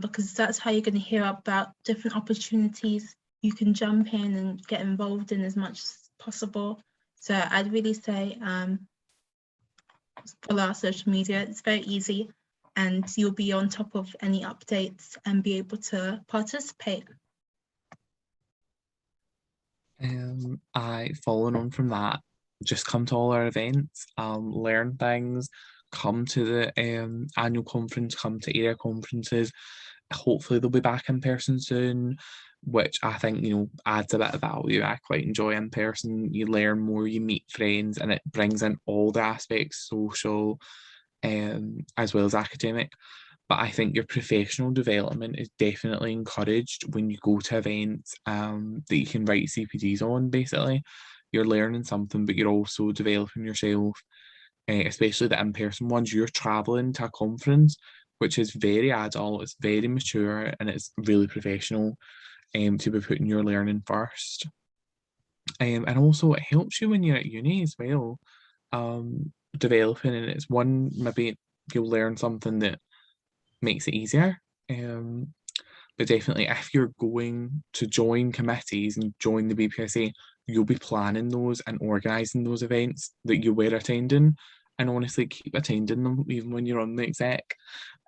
because that's how you're going to hear about different opportunities you can jump in and get involved in as much as possible. So I'd really say follow our social media. It's very easy, and you'll be on top of any updates and be able to participate. Following on from that, just come to all our events, learn things, come to the annual conference, come to area conferences. Hopefully they'll be back in person soon, which I think, you know, adds a bit of value. I quite enjoy in person. You learn more, you meet friends, and it brings in all the aspects, social, as well as academic. But I think your professional development is definitely encouraged when you go to events that you can write CPDs on, basically. You're learning something, but you're also developing yourself, especially the in-person ones. You're traveling to a conference, which is very adult, it's very mature, and it's really professional, to be putting your learning first. And also it helps you when you're at uni as well, developing, and it's one, maybe you'll learn something that makes it easier. But definitely if you're going to join committees and join the BPSA, you'll be planning those and organising those events that you were attending, and honestly keep attending them even when you're on the exec.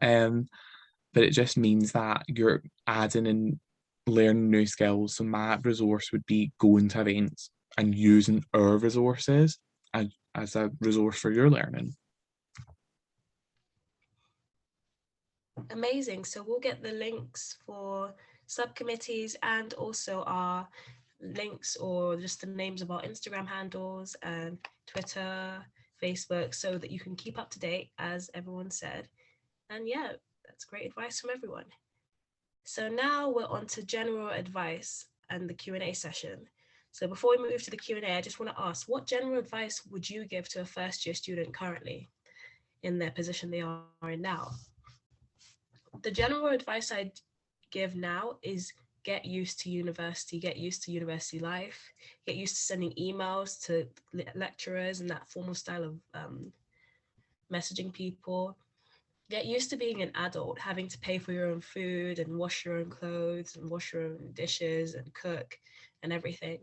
But it just means that you're adding and learning new skills. So my resource would be going to events and using our resources as a resource for your learning. Amazing. So we'll get the links for subcommittees and also our links or just the names of our Instagram handles and Twitter, Facebook, so that you can keep up to date, as everyone said. And yeah, that's great advice from everyone. So now we're on to general advice and the Q&A session. So before we move to the Q&A, I just want to ask, what general advice would you give to a first year student currently in their position they are in now? The general advice I'd give now is get used to university, get used to university life, get used to sending emails to lecturers and that formal style of messaging people. Get used to being an adult, having to pay for your own food and wash your own clothes and wash your own dishes and cook and everything.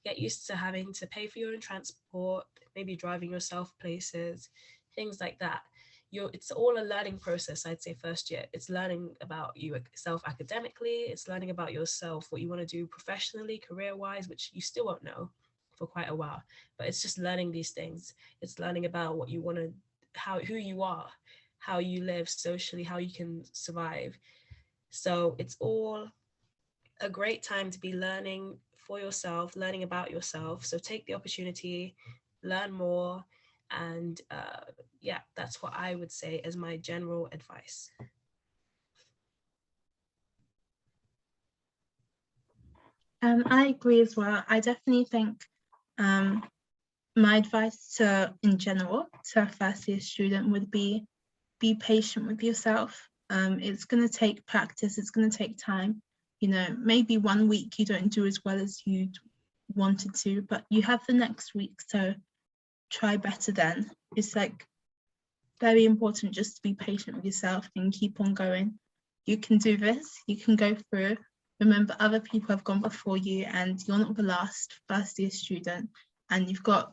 Get used to having to pay for your own transport, maybe driving yourself places, things like that. It's all a learning process, I'd say, first year. It's learning about yourself academically, it's learning about yourself, what you want to do professionally, career-wise, which you still won't know for quite a while, but it's just learning these things. It's learning about what you want to, who you are, how you live socially, how you can survive. So it's all a great time to be learning for yourself, learning about yourself. So take the opportunity, learn more, and yeah, that's what I would say as my general advice. I agree as well. I definitely think my advice in general to a first year student would be patient with yourself. It's going to take practice, it's going to take time. You know, maybe 1 week you don't do as well as you'd wanted to, but you have the next week, so try better then. It's like very important just to be patient with yourself and keep on going. You can do this, you can go through. Remember, other people have gone before you and you're not the last first year student, and you've got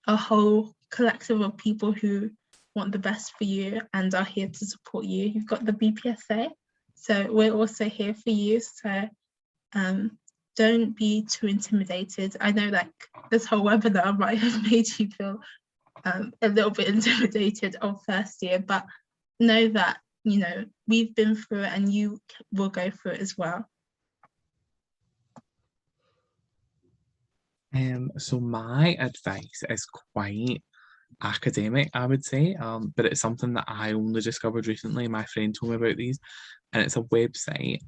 a whole collective of people who want the best for you and are here to support you. You've got the BPSA, so we're also here for you. So don't be too intimidated. I know like this whole webinar might have made you feel a little bit intimidated of first year, but know that, you know, we've been through it and you will go through it as well. So my advice is quite academic, I would say, but it's something that I only discovered recently. My friend told me about these, and it's a website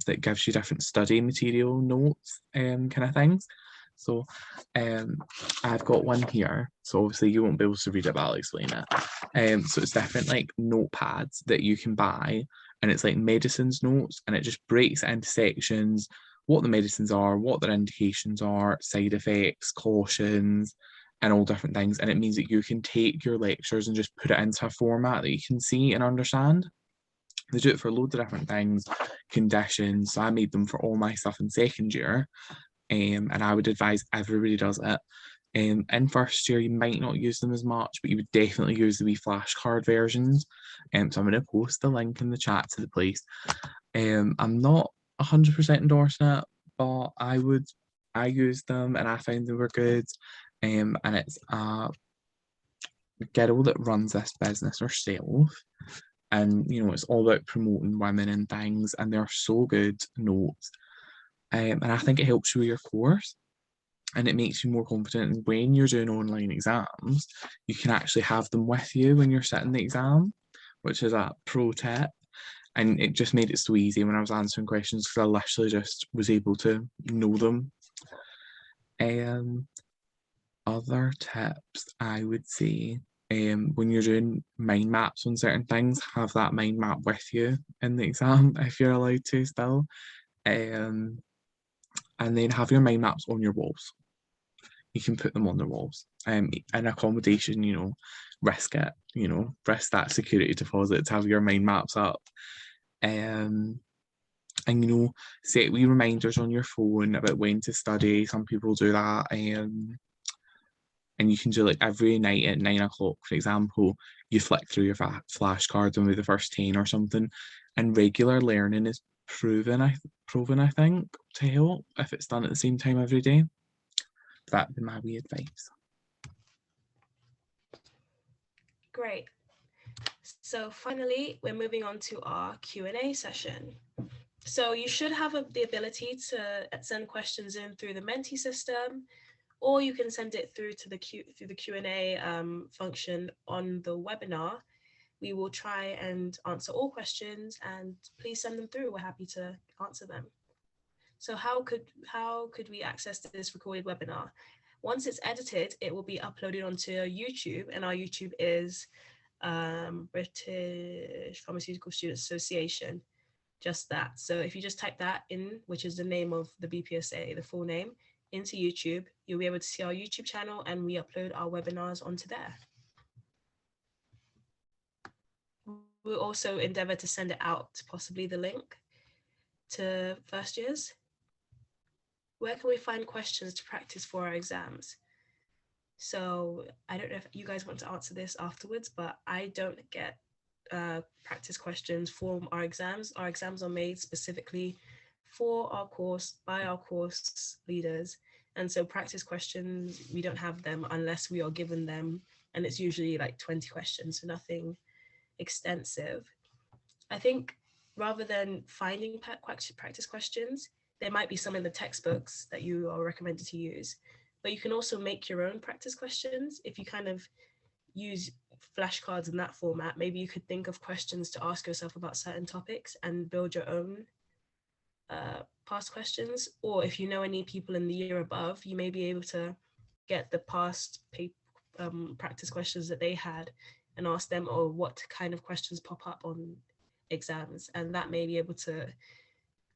that gives you different study material notes kind of things. So I've got one here, so obviously you won't be able to read it, but I'll explain it. So it's different like notepads that you can buy, and it's like medicines notes, and it just breaks it into sections, what the medicines are, what their indications are, side effects, cautions, and all different things. And it means that you can take your lectures and just put it into a format that you can see and understand. They do it for loads of different things, conditions. So I made them for all my stuff in second year. And I would advise everybody does it. In first year, you might not use them as much, but you would definitely use the wee flashcard versions. So I'm going to post the link in the chat to the place. I'm not 100% endorsing it, but I used them and I found they were good. And it's a girl that runs this business herself. And, you know, it's all about promoting women and things, and they're so good notes. And I think it helps you with your course, and it makes you more confident. And when you're doing online exams, you can actually have them with you when you're sitting the exam, which is a pro tip. And it just made it so easy when I was answering questions, because I literally just was able to know them. Other tips I would say, when you're doing mind maps on certain things, have that mind map with you in the exam if you're allowed to still. And then have your mind maps on your walls. You can put them on the walls. In accommodation, you know, risk it, you know, risk that security deposit to have your mind maps up. And you know, set wee reminders on your phone about when to study. Some people do that. And you can do like every night at 9 o'clock, for example, you flick through your flashcards and with the first 10 or something. And regular learning is proven, I think, to help if it's done at the same time every day. That'd be my wee advice. Great. So finally, we're moving on to our Q&A session. So you should have the ability to send questions in through the Menti system, or you can send it through to the Q&A function on the webinar. We will try and answer all questions, and please send them through. We're happy to answer them. So how could we access this recorded webinar? Once it's edited, it will be uploaded onto YouTube, and our YouTube is British Pharmaceutical Students Association, just that. So if you just type that in, which is the name of the BPSA, the full name, into YouTube, you'll be able to see our YouTube channel, and we upload our webinars onto there. We'll also endeavour to send it out, possibly the link, to first years. Where can we find questions to practice for our exams? So I don't know if you guys want to answer this afterwards, but I don't get practice questions for our exams. Our exams are made specifically for our course, by our course leaders. And so practice questions, we don't have them unless we are given them. And it's usually like 20 questions, so nothing extensive. I think rather than finding practice questions, there might be some in the textbooks that you are recommended to use, but you can also make your own practice questions. If you kind of use flashcards in that format, maybe you could think of questions to ask yourself about certain topics and build your own past questions. Or if you know any people in the year above, you may be able to get the past practice questions that they had and ask them, or what kind of questions pop up on exams, and that may be able to,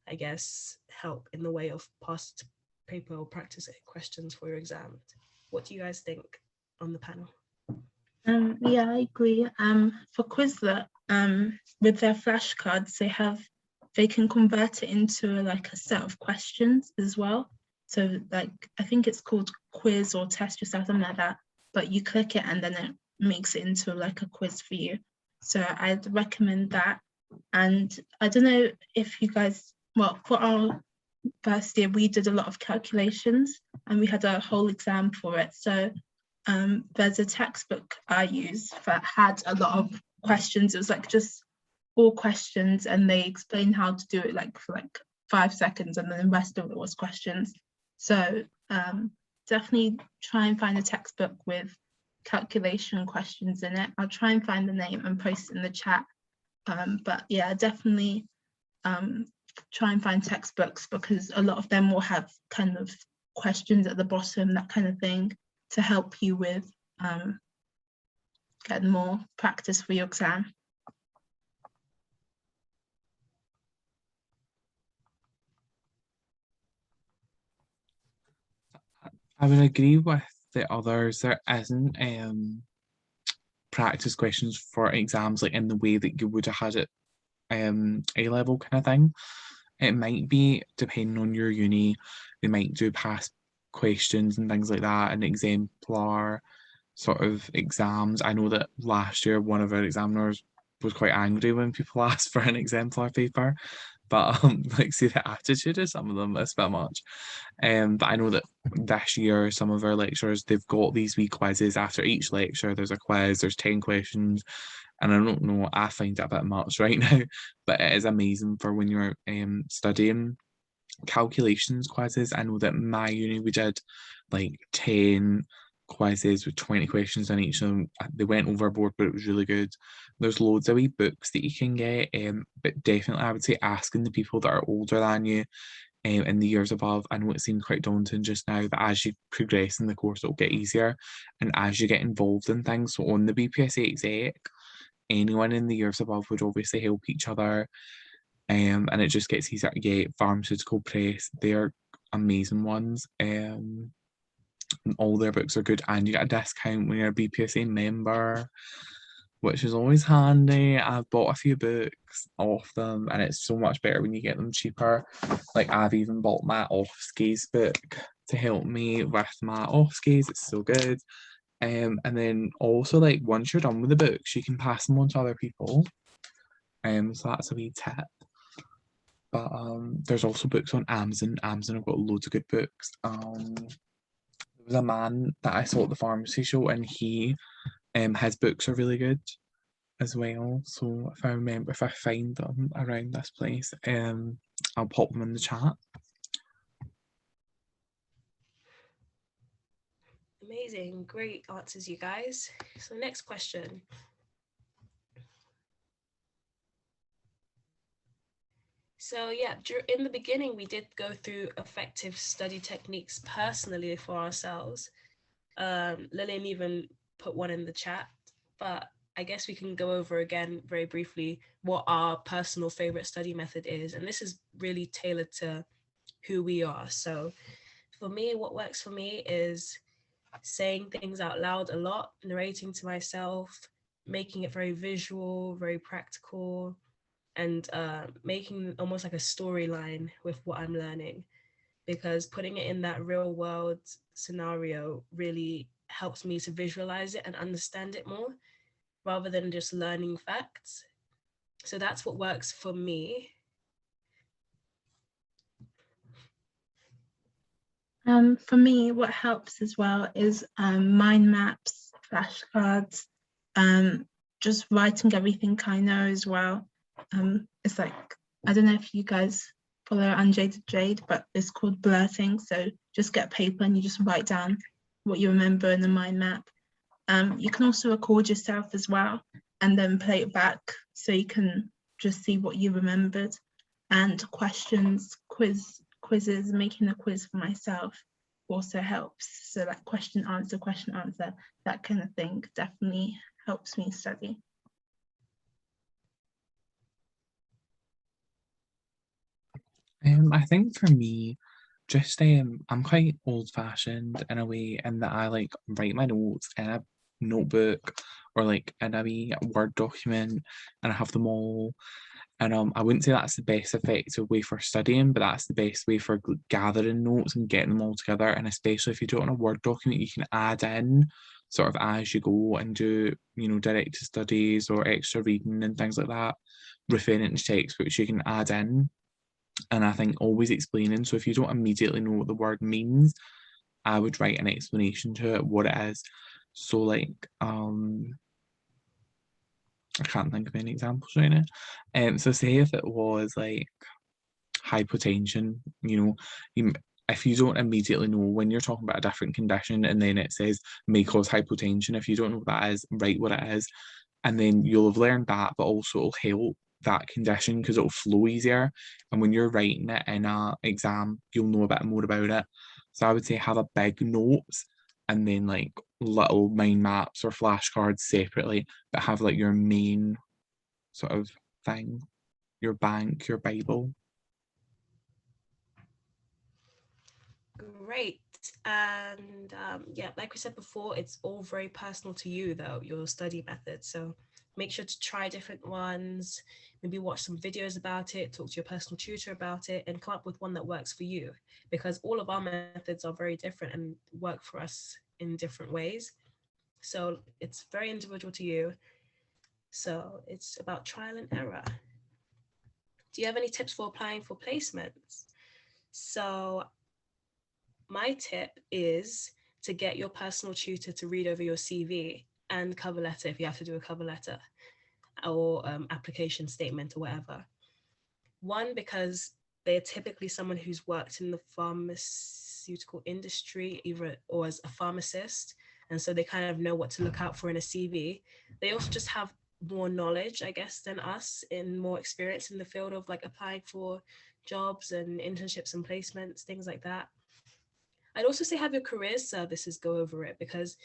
I guess, help in the way of past paper or practice questions for your exam. What do you guys think on the panel? Yeah, I agree. For Quizlet, with their flashcards, they can convert it into like a set of questions as well. So like, I think it's called quiz or test yourself, something like that. But you click it and then it makes it into like a quiz for you. So I'd recommend that. And I don't know if you guys, well, for our first year, we did a lot of calculations and we had a whole exam for it. So there's a textbook I use that had a lot of questions. It was like just all questions, and they explained how to do it like for like 5 seconds, and then the rest of it was questions. So definitely try and find a textbook with calculation questions in it. I'll try and find the name and post it in the chat. But yeah, definitely try and find textbooks, because a lot of them will have kind of questions at the bottom, that kind of thing, to help you with getting more practice for your exam. I would agree with the others, there isn't practice questions for exams like in the way that you would have had it A-level kind of thing. It might be, depending on your uni, they might do past questions and things like that, and exemplar sort of exams. I know that last year one of our examiners was quite angry when people asked for an exemplar paper, but like, see, the attitude of some of them is a bit much. But I know that this year some of our lecturers, they've got these wee quizzes after each lecture. There's a quiz, there's 10 questions, and I don't know, I find it a bit much right now, but it is amazing for when you're studying calculations quizzes. I know that my uni, we did like 10 quizzes with 20 questions in each of them. They went overboard, but it was really good. There's loads of wee books that you can get, but definitely I would say asking the people that are older than you in the years above. I know it seems quite daunting just now, but as you progress in the course, it'll get easier. And as you get involved in things, so on the BPSA exec, anyone in the years above would obviously help each other. And it just gets easier to get. Pharmaceutical press, they're amazing ones. All their books are good, and you get a discount when you're a BPSA member, which is always handy. I've bought a few books off them, and it's so much better when you get them cheaper. Like, I've even bought my off-skis book to help me with my off-skis. It's so good. And then also, like, once you're done with the books, you can pass them on to other people. So that's a wee tip. But there's also books on Amazon. Amazon have got loads of good books. There was a man that I saw at the pharmacy show, and his books are really good as well. So if I find them around this place, I'll pop them in the chat. Amazing, great answers, you guys. So next question. So yeah, in the beginning, we did go through effective study techniques personally for ourselves. Lillian even put one in the chat, but I guess we can go over again very briefly what our personal favorite study method is. And this is really tailored to who we are. So for me, what works for me is saying things out loud a lot, narrating to myself, making it very visual, very practical, and making almost like a storyline with what I'm learning, because putting it in that real world scenario really helps me to visualize it and understand it more rather than just learning facts. So that's what works for me. For me, what helps as well is mind maps, flashcards, just writing everything I know as well. It's like, I don't know if you guys follow Unjaded Jade, but it's called blurting. So just get paper and you just write down what you remember in the mind map. You can also record yourself as well and then play it back so you can just see what you remembered. And questions, quizzes, making a quiz for myself also helps. So like question, answer, that kind of thing definitely helps me study. I think for me, just I'm quite old-fashioned in a way, in that I like write my notes in a notebook or like in a wee Word document, and I have them all. And I wouldn't say that's the best effective way for studying, but that's the best way for gathering notes and getting them all together. And especially if you do it on a Word document, you can add in sort of as you go and do, direct to studies or extra reading and things like that, referring to textbooks you can add in. And I think always explaining. So if you don't immediately know what the word means, I would write an explanation to it, what it is. So like, I can't think of any examples right now. So say if it was like hypotension, if you don't immediately know, when you're talking about a different condition and then it says may cause hypotension, if you don't know what that is, write what it is. And then you'll have learned that, but also it'll help that condition because it'll flow easier. And when you're writing it in an exam, you'll know a bit more about it. So I would say have a big notes and then like little mind maps or flashcards separately, but have like your main sort of thing, your bank, your Bible. Great. And yeah, like we said before, it's all very personal to you though, your study method. So make sure to try different ones, maybe watch some videos about it, talk to your personal tutor about it, and come up with one that works for you, because all of our methods are very different and work for us in different ways. So it's very individual to you. So it's about trial and error. Do you have any tips for applying for placements? So my tip is to get your personal tutor to read over your CV and cover letter if you have to do a cover letter, or application statement or whatever. One, because they're typically someone who's worked in the pharmaceutical industry, either or as a pharmacist, and so they kind of know what to look out for in a CV. They also just have more knowledge, I guess, than us, in more experience in the field of like applying for jobs and internships and placements, things like that. I'd also say have your careers services go over it, because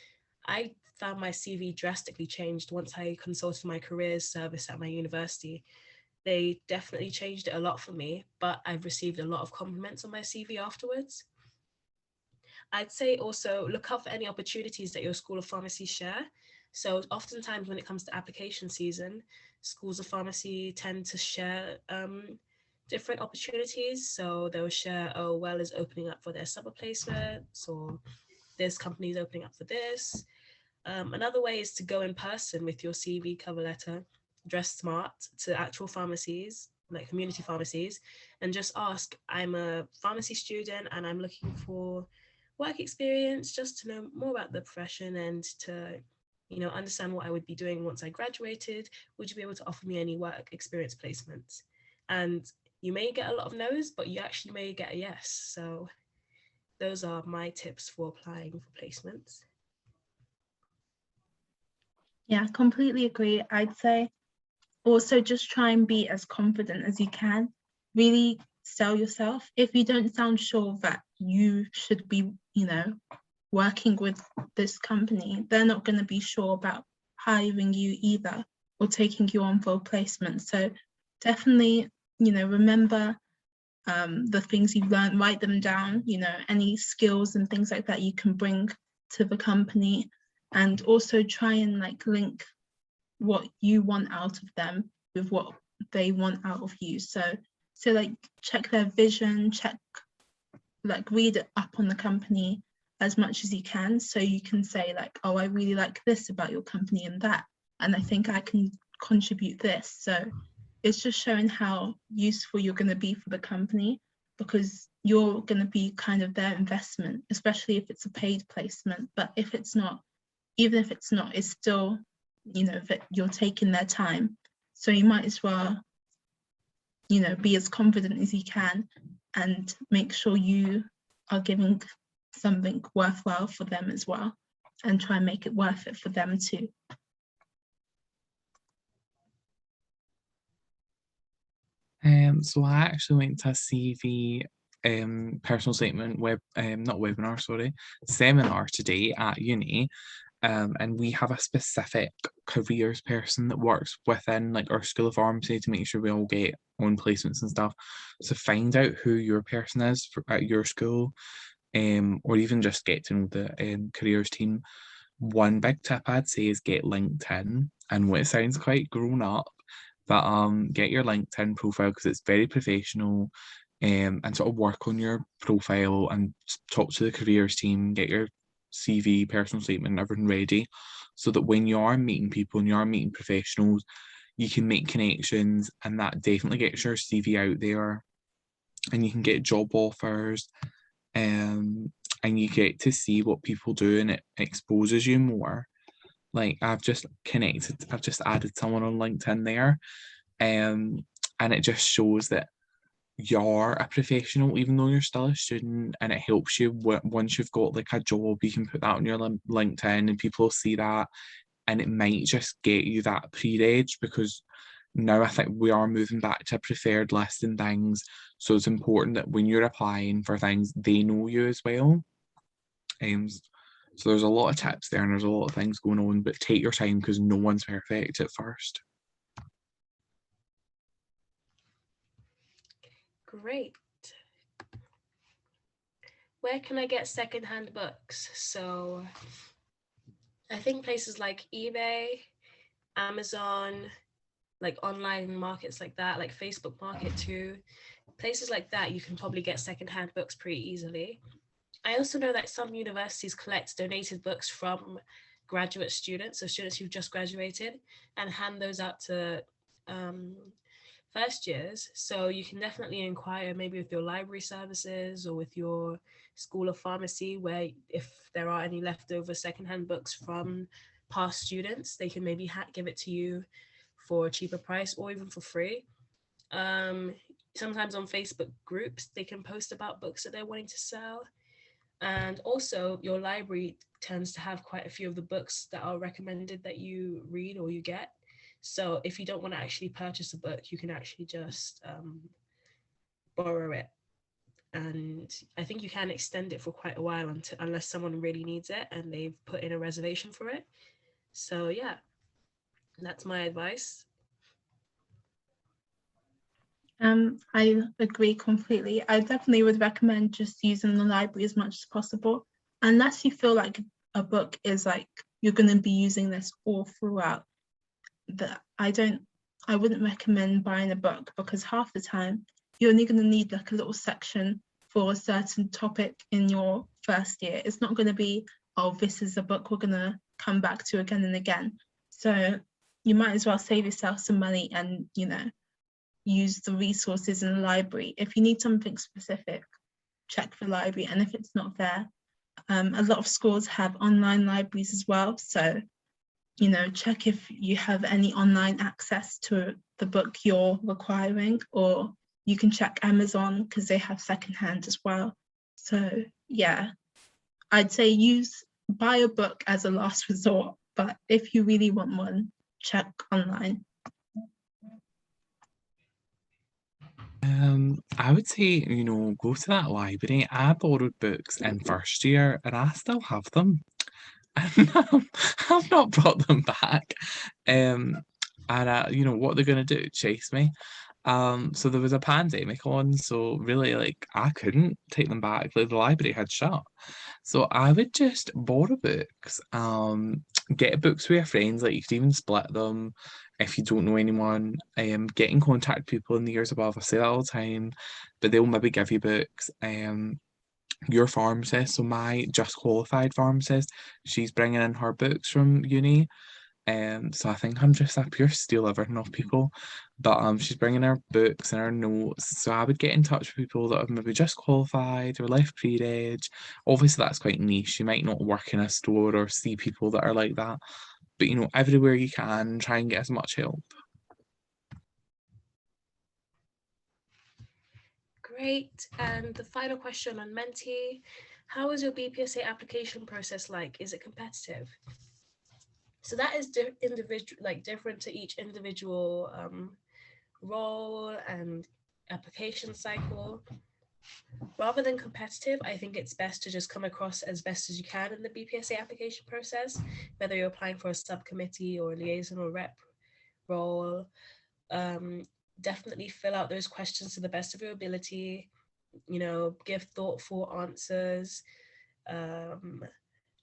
I found my CV drastically changed once I consulted my careers service at my university. They definitely changed it a lot for me, but I've received a lot of compliments on my CV afterwards. I'd say also look out for any opportunities that your School of Pharmacy share. So oftentimes when it comes to application season, schools of pharmacy tend to share different opportunities. So they'll share, oh, well is opening up for their summer placements, or this company's opening up for this. Another way is to go in person with your CV cover letter, dress smart, to actual pharmacies, like community pharmacies, and just ask, I'm a pharmacy student and I'm looking for work experience, just to know more about the profession and to, you know, understand what I would be doing once I graduated. Would you be able to offer me any work experience placements? And you may get a lot of no's, but you actually may get a yes. So those are my tips for applying for placements. Yeah, completely agree. I'd say also just try and be as confident as you can. Really sell yourself. If you don't sound sure that you should be, you know, working with this company, they're not going to be sure about hiring you either, or taking you on for a placement. So definitely, you know, remember the things you've learned, write them down, you know, any skills and things like that you can bring to the company, and also try and like link what you want out of them with what they want out of you. So like check their vision, like read it up on the company as much as you can, so you can say like, oh, I really like this about your company and that, and I think I can contribute this. So it's just showing how useful you're going to be for the company, because you're going to be kind of their investment, especially if it's a paid placement. But if it's not, even if it's not, it's still, you know, that you're taking their time. So you might as well, you know, be as confident as you can and make sure you are giving something worthwhile for them as well, and try and make it worth it for them too. So I actually went to a CV personal statement not webinar, sorry, seminar today at uni. And we have a specific careers person that works within like our School of Pharmacy to make sure we all get on placements and stuff. So find out who your person is at your school, or even just get to know the careers team. One big tip I'd say is get LinkedIn, and what it sounds quite grown up, but get your LinkedIn profile because it's very professional, and sort of work on your profile and talk to the careers team, get your CV, personal statement, and everything ready, so that when you are meeting people and you are meeting professionals, you can make connections, and that definitely gets your CV out there, and you can get job offers, and you get to see what people do, and it exposes you more. Like I've just added someone on LinkedIn there, and it just shows that you're a professional even though you're still a student, and it helps you once you've got like a job, you can put that on your LinkedIn and people will see that, and it might just get you that pre-reg, because now I think we are moving back to a preferred list and things, so it's important that when you're applying for things they know you as well. So there's a lot of tips there and there's a lot of things going on, but take your time because no one's perfect at first. Great. Where can I get secondhand books? So I think places like eBay, Amazon, like online markets like that, like Facebook Market too. Places like that, you can probably get secondhand books pretty easily. I also know that some universities collect donated books from graduate students, so students who've just graduated, and hand those out to um, first years. So you can definitely inquire maybe with your library services or with your school of pharmacy, where if there are any leftover secondhand books from past students, they can maybe give it to you for a cheaper price or even for free. Um, Sometimes on Facebook groups, they can post about books that they're wanting to sell. And also, your library tends to have quite a few of the books that are recommended that you read or you get. So if you don't want to actually purchase a book, you can actually just borrow it. And I think you can extend it for quite a while unless someone really needs it and they've put in a reservation for it. So yeah, that's my advice. I agree completely. I definitely would recommend just using the library as much as possible, unless you feel like a book is like you're going to be using this all throughout. That I wouldn't recommend buying a book, because half the time you're only going to need like a little section for a certain topic in your first year. It's not going to be, oh, this is a book we're going to come back to again and again. So you might as well save yourself some money and, use the resources in the library. If you need something specific, check the library. And if it's not there, a lot of schools have online libraries as well. So, check if you have any online access to the book you're requiring, or you can check Amazon because they have secondhand as well. So yeah, I'd say buy a book as a last resort, but if you really want one, check online. I would say, go to that library. I borrowed books in first year and I still have them. And I've not brought them back. And what they're gonna do? Chase me? So there was a pandemic on, so really, like, I couldn't take them back. Like, the library had shut. So I would just borrow books, get books with your friends, like you could even split them if you don't know anyone, get in contact with people in the years above. I say that all the time, but they'll maybe give you books. Your pharmacist, so my just qualified pharmacist, she's bringing in her books from uni. So I think I'm just a pure steal everything off people. But she's bringing her books and her notes. So I would get in touch with people that have maybe just qualified or left pre-reg. Obviously that's quite niche. You might not work in a store or see people that are like that. But everywhere you can, try and get as much help. Great. And the final question on Menti, how is your BPSA application process like? Is it competitive? So that is different to each individual role and application cycle. Rather than competitive, I think it's best to just come across as best as you can in the BPSA application process, whether you're applying for a subcommittee or a liaison or rep role. Definitely fill out those questions to the best of your ability, give thoughtful answers,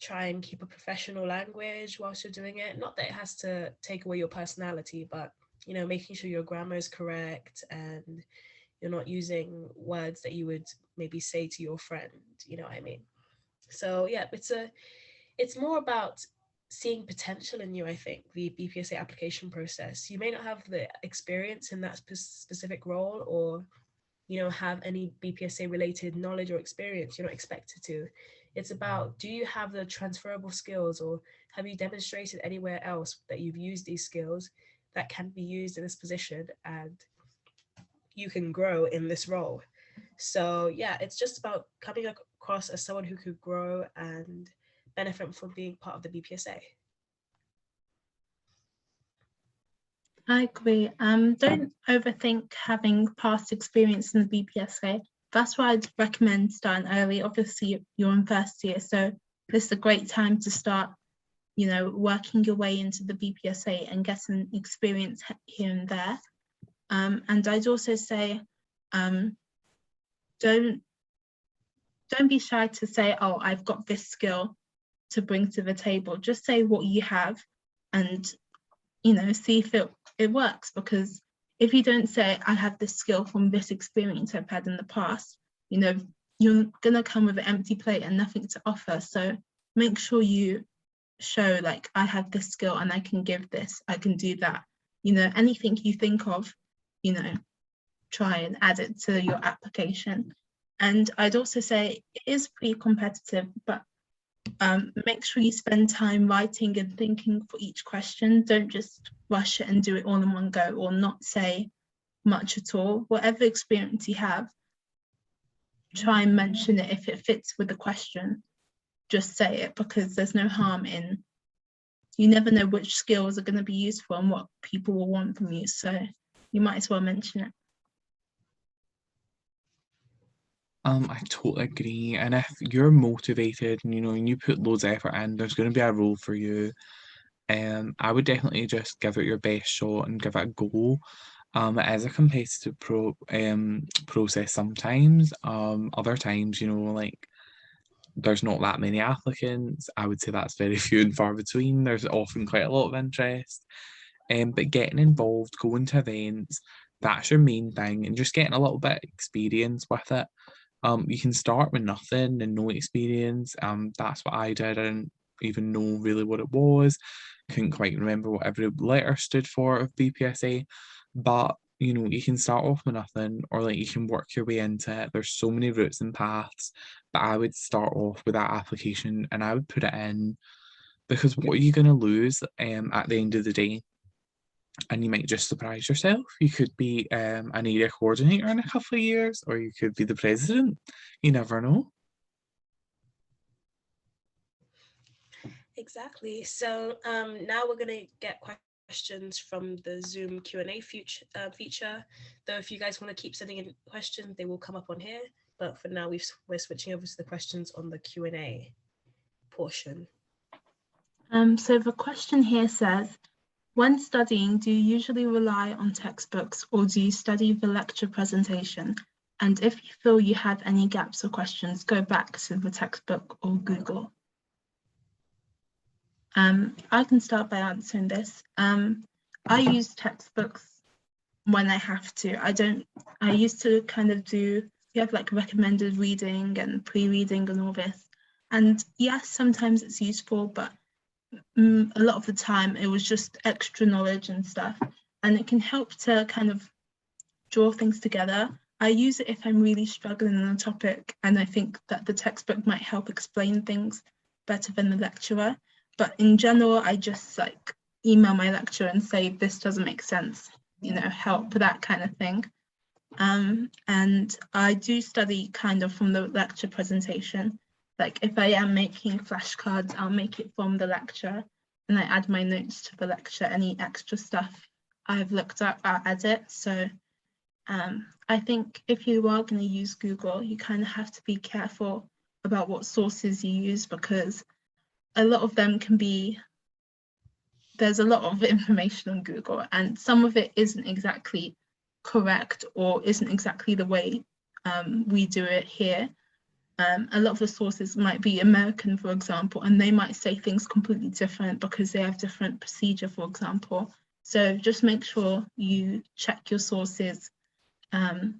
try and keep a professional language whilst you're doing it. Not that it has to take away your personality, but making sure your grammar is correct and you're not using words that you would maybe say to your friend, you know what I mean? So yeah, it's more about seeing potential in you. I think the BPSA application process, you may not have the experience in that specific role, or have any BPSA related knowledge or experience. You're not expected to. It's about, do you have the transferable skills, or have you demonstrated anywhere else that you've used these skills that can be used in this position and you can grow in this role? So yeah, it's just about coming across as someone who could grow and benefit from being part of the BPSA. I agree. Don't overthink having past experience in the BPSA. That's why I'd recommend starting early. Obviously, you're in first year, so this is a great time to start, working your way into the BPSA and getting experience here and there. And I'd also say, don't don't be shy to say, oh, I've got this skill to bring to the table. Just say what you have and, you know, see if it works. Because if you don't say, I have this skill from this experience I've had in the past, you know, you're going to come with an empty plate and nothing to offer. So make sure you show, like, I have this skill and I can give this, I can do that. You know, anything you think of, you know, try and add it to your application. And I'd also say it is pretty competitive, but make sure you spend time writing and thinking for each question. Don't just rush it and do it all in one go, or not say much at all. Whatever experience you have, try and mention it. If it fits with the question, just say it, because there's no harm in, you never know which skills are going to be useful and what people will want from you. So you might as well mention it. I totally agree. And if you're motivated and, you know, and you put loads of effort in, there's going to be a role for you. I would definitely just give it your best shot and give it a go. It is a competitive process sometimes. Other times, you know, like, there's not that many applicants. I would say that's very few and far between. There's often quite a lot of interest. But getting involved, going to events, that's your main thing, and just getting a little bit of experience with it. You can start with nothing and no experience. That's what I did. I didn't even know really what it was. Couldn't quite remember what every letter stood for of BPSA. But, you know, you can start off with nothing, or like you can work your way into it. There's so many routes and paths. But I would start off with that application and I would put it in, because what are you going to lose at the end of the day? And you might just surprise yourself. You could be an area coordinator in a couple of years, or you could be the president. You never know. Exactly. So now we're going to get questions from the Zoom Q&A feature. Though if you guys want to keep sending in questions, they will come up on here. But for now, we're switching over to the questions on the Q&A portion. So the question here says, when studying, do you usually rely on textbooks, or do you study the lecture presentation? And if you feel you have any gaps or questions, go back to the textbook or Google. I can start by answering this. I use textbooks when I have to. I used to kind of we have like recommended reading and pre-reading and all this. And yes, sometimes it's useful, but a lot of the time it was just extra knowledge and stuff. And it can help to kind of draw things together. I use it if I'm really struggling on a topic and I think that the textbook might help explain things better than the lecturer. But in general, I just like email my lecturer and say, this doesn't make sense, you know, help, that kind of thing. And I do study kind of from the lecture presentation. Like if I am making flashcards, I'll make it from the lecture and I add my notes to the lecture. Any extra stuff I've looked at, I'll add it. So I think if you are going to use Google, you kind of have to be careful about what sources you use, because a lot of them can be, there's a lot of information on Google and some of it isn't exactly correct or isn't exactly the way we do it here. A lot of the sources might be American, for example, and they might say things completely different because they have different procedure, for example. So just make sure you check your sources,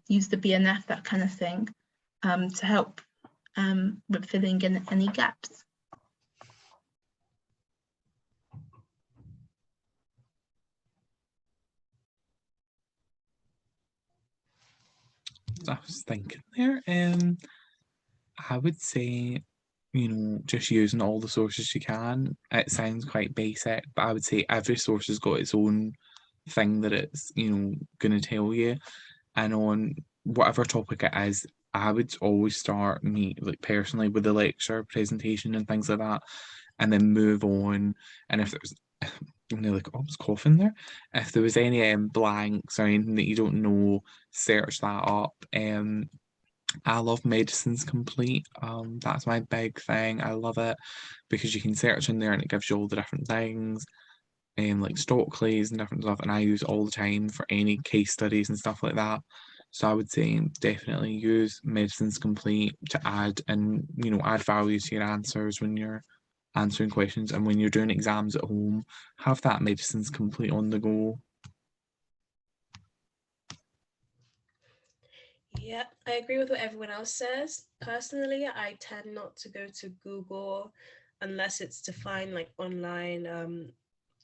use the BNF, that kind of thing, to help with filling in any gaps. I was thinking there. I would say, you know, just using all the sources you can. It sounds quite basic, but I would say every source has got its own thing that it's, you know, going to tell you. And on whatever topic it is, I would always start like personally with the lecture presentation and things like that, and then move on. And if there's like, oh, I was coughing there. If there was any blanks or anything that you don't know, search that up. I love Medicines Complete. That's my big thing. I love it because you can search in there and it gives you all the different things, like Stockley's and different stuff. And I use all the time for any case studies and stuff like that. So I would say definitely use Medicines Complete to add and, you know, add value to your answers when you're answering questions, and when you're doing exams at home, have that Medicines Complete on the go. Yeah, I agree with what everyone else says. Personally, I tend not to go to Google unless it's to find like online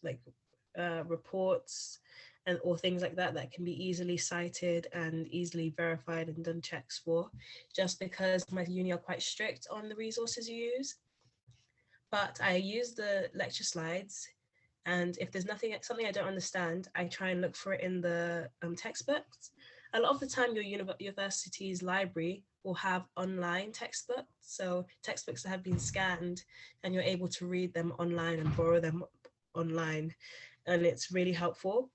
like reports and or things like that that can be easily cited and easily verified and done checks for, just because my uni are quite strict on the resources you use. But I use the lecture slides, and if there's something I don't understand, I try and look for it in the textbooks. A lot of the time, your university's library will have online textbooks, so textbooks that have been scanned, and you're able to read them online and borrow them online, and it's really helpful.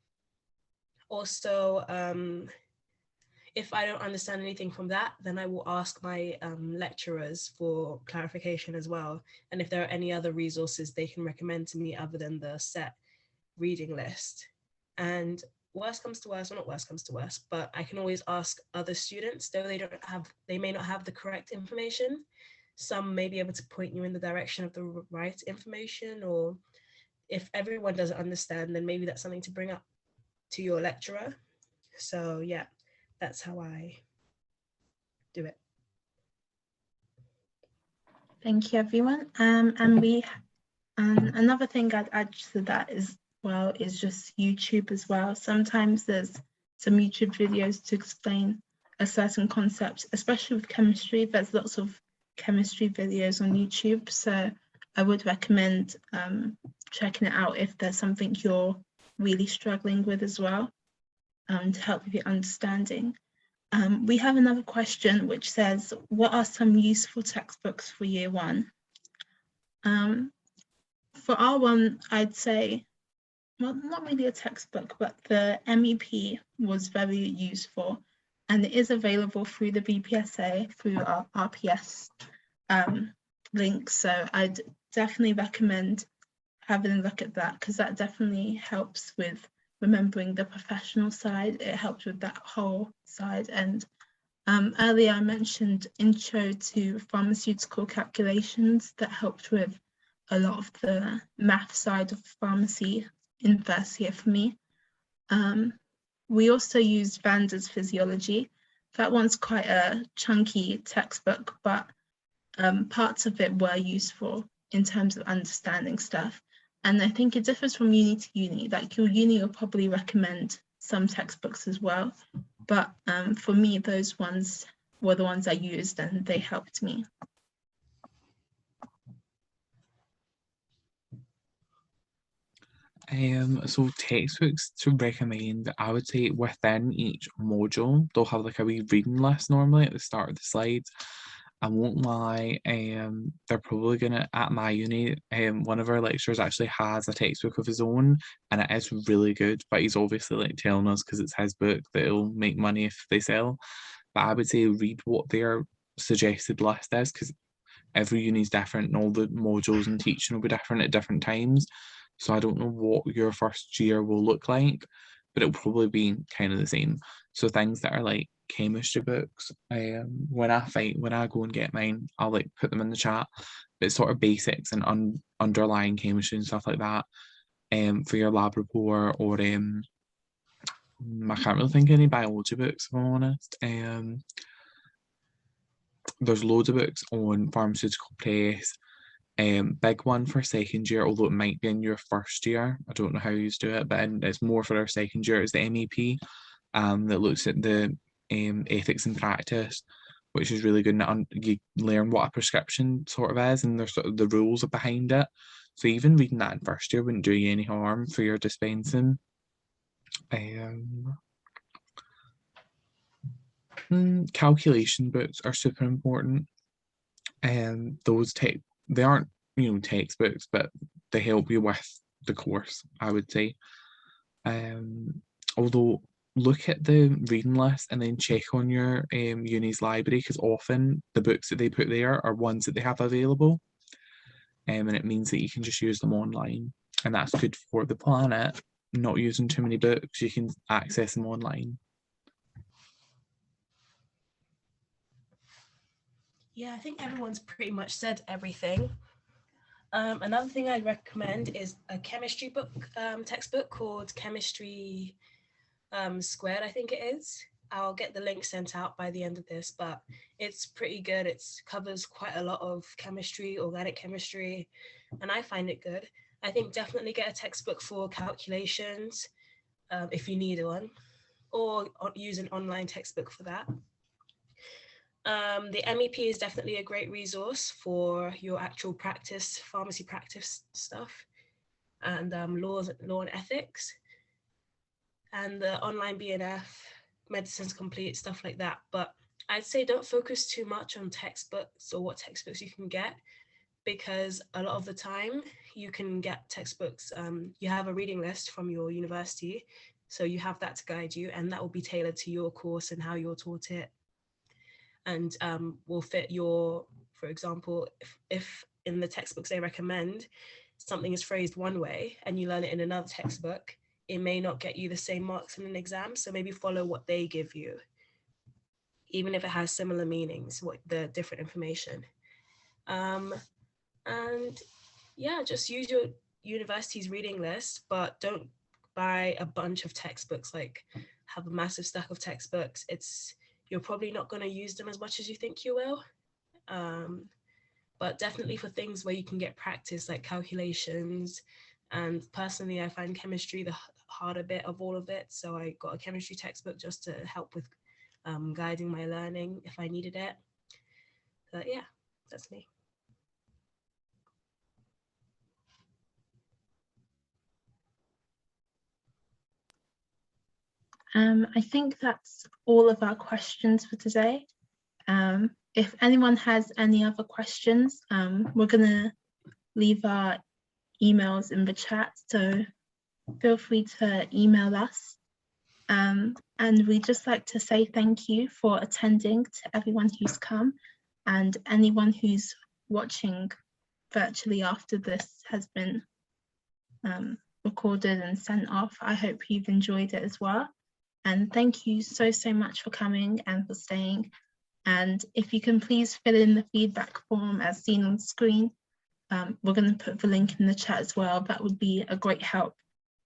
Also, if I don't understand anything from that, then I will ask my lecturers for clarification as well. And if there are any other resources they can recommend to me other than the set reading list. And worst comes to worst, or not worst comes to worst, but I can always ask other students, though they may not have the correct information. Some may be able to point you in the direction of the right information, or if everyone doesn't understand, then maybe that's something to bring up to your lecturer. So yeah, that's how I do it. Thank you, everyone. And another thing I'd add to that is just YouTube as well. Sometimes there's some YouTube videos to explain a certain concept, especially with chemistry. There's lots of chemistry videos on YouTube, so I would recommend checking it out if there's something you're really struggling with as well, to help with your understanding. We have another question which says, what are some useful textbooks for year one? For R1, I'd say, well, not really a textbook, but the MEP was very useful, and it is available through the BPSA, through our RPS link. So I'd definitely recommend having a look at that, because that definitely helps with remembering the professional side. It helps with that whole side. And earlier I mentioned Intro to Pharmaceutical Calculations that helped with a lot of the math side of pharmacy in first year for me. We also used Vander's Physiology. That one's quite a chunky textbook, but parts of it were useful in terms of understanding stuff. And I think it differs from uni to uni. Like your uni will probably recommend some textbooks as well. But for me, those ones were the ones I used and they helped me. So textbooks to recommend, I would say within each module, they'll have like a wee reading list normally at the start of the slides. I won't lie, they're probably gonna, at my uni, one of our lecturers actually has a textbook of his own, and it is really good, but he's obviously like telling us because it's his book that it'll make money if they sell. But I would say read what their suggested list is, because every uni is different and all the modules and teaching will be different at different times. So I don't know what your first year will look like, but it'll probably be kind of the same. So things that are like chemistry books, when I go and get mine, I'll like put them in the chat. But it's sort of basics and underlying chemistry and stuff like that. For your lab report, or I can't really think of any biology books if I'm honest. There's loads of books on pharmaceutical press. Big one for second year, although it might be in your first year. I don't know how you do it, but it's more for our second year. It's the MEP, that looks at the ethics and practice, which is really good. And you learn what a prescription sort of is, and there's sort of the rules behind it. So even reading that in first year wouldn't do you any harm for your dispensing. Calculation books are super important. Those they aren't, you know, textbooks, but they help you with the course, I would say. Although look at the reading list and then check on your uni's library, because often the books that they put there are ones that they have available, and it means that you can just use them online, and that's good for the planet. Not using too many books, you can access them online. Yeah, I think everyone's pretty much said everything. Another thing I'd recommend is a chemistry book, textbook called Chemistry Squared, I think it is. I'll get the link sent out by the end of this, but it's pretty good. It covers quite a lot of chemistry, organic chemistry, and I find it good. I think definitely get a textbook for calculations if you need one, or use an online textbook for that. The MEP is definitely a great resource for your actual practice, pharmacy practice stuff, and law and ethics, and the online BNF, Medicines Complete, stuff like that. But I'd say don't focus too much on textbooks or what textbooks you can get, because a lot of the time you can get textbooks, you have a reading list from your university, so you have that to guide you, and that will be tailored to your course and how you're taught it, and will fit your, for example, if in the textbooks they recommend something is phrased one way and you learn it in another textbook, it may not get you the same marks in an exam. So maybe follow what they give you, even if it has similar meanings, what the different information. And yeah, just use your university's reading list, but don't buy a bunch of textbooks, like have a massive stack of textbooks. You're probably not going to use them as much as you think you will. But definitely for things where you can get practice, like calculations. And personally, I find chemistry the harder bit of all of it. So I got a chemistry textbook just to help with guiding my learning if I needed it. But yeah, that's me. I think that's all of our questions for today. If anyone has any other questions, we're going to leave our emails in the chat, so feel free to email us. And we'd just like to say thank you for attending, to everyone who's come, and anyone who's watching virtually after this has been recorded and sent off. I hope you've enjoyed it as well. And thank you so much for coming and for staying. And if you can please fill in the feedback form as seen on screen, we're going to put the link in the chat as well. That would be a great help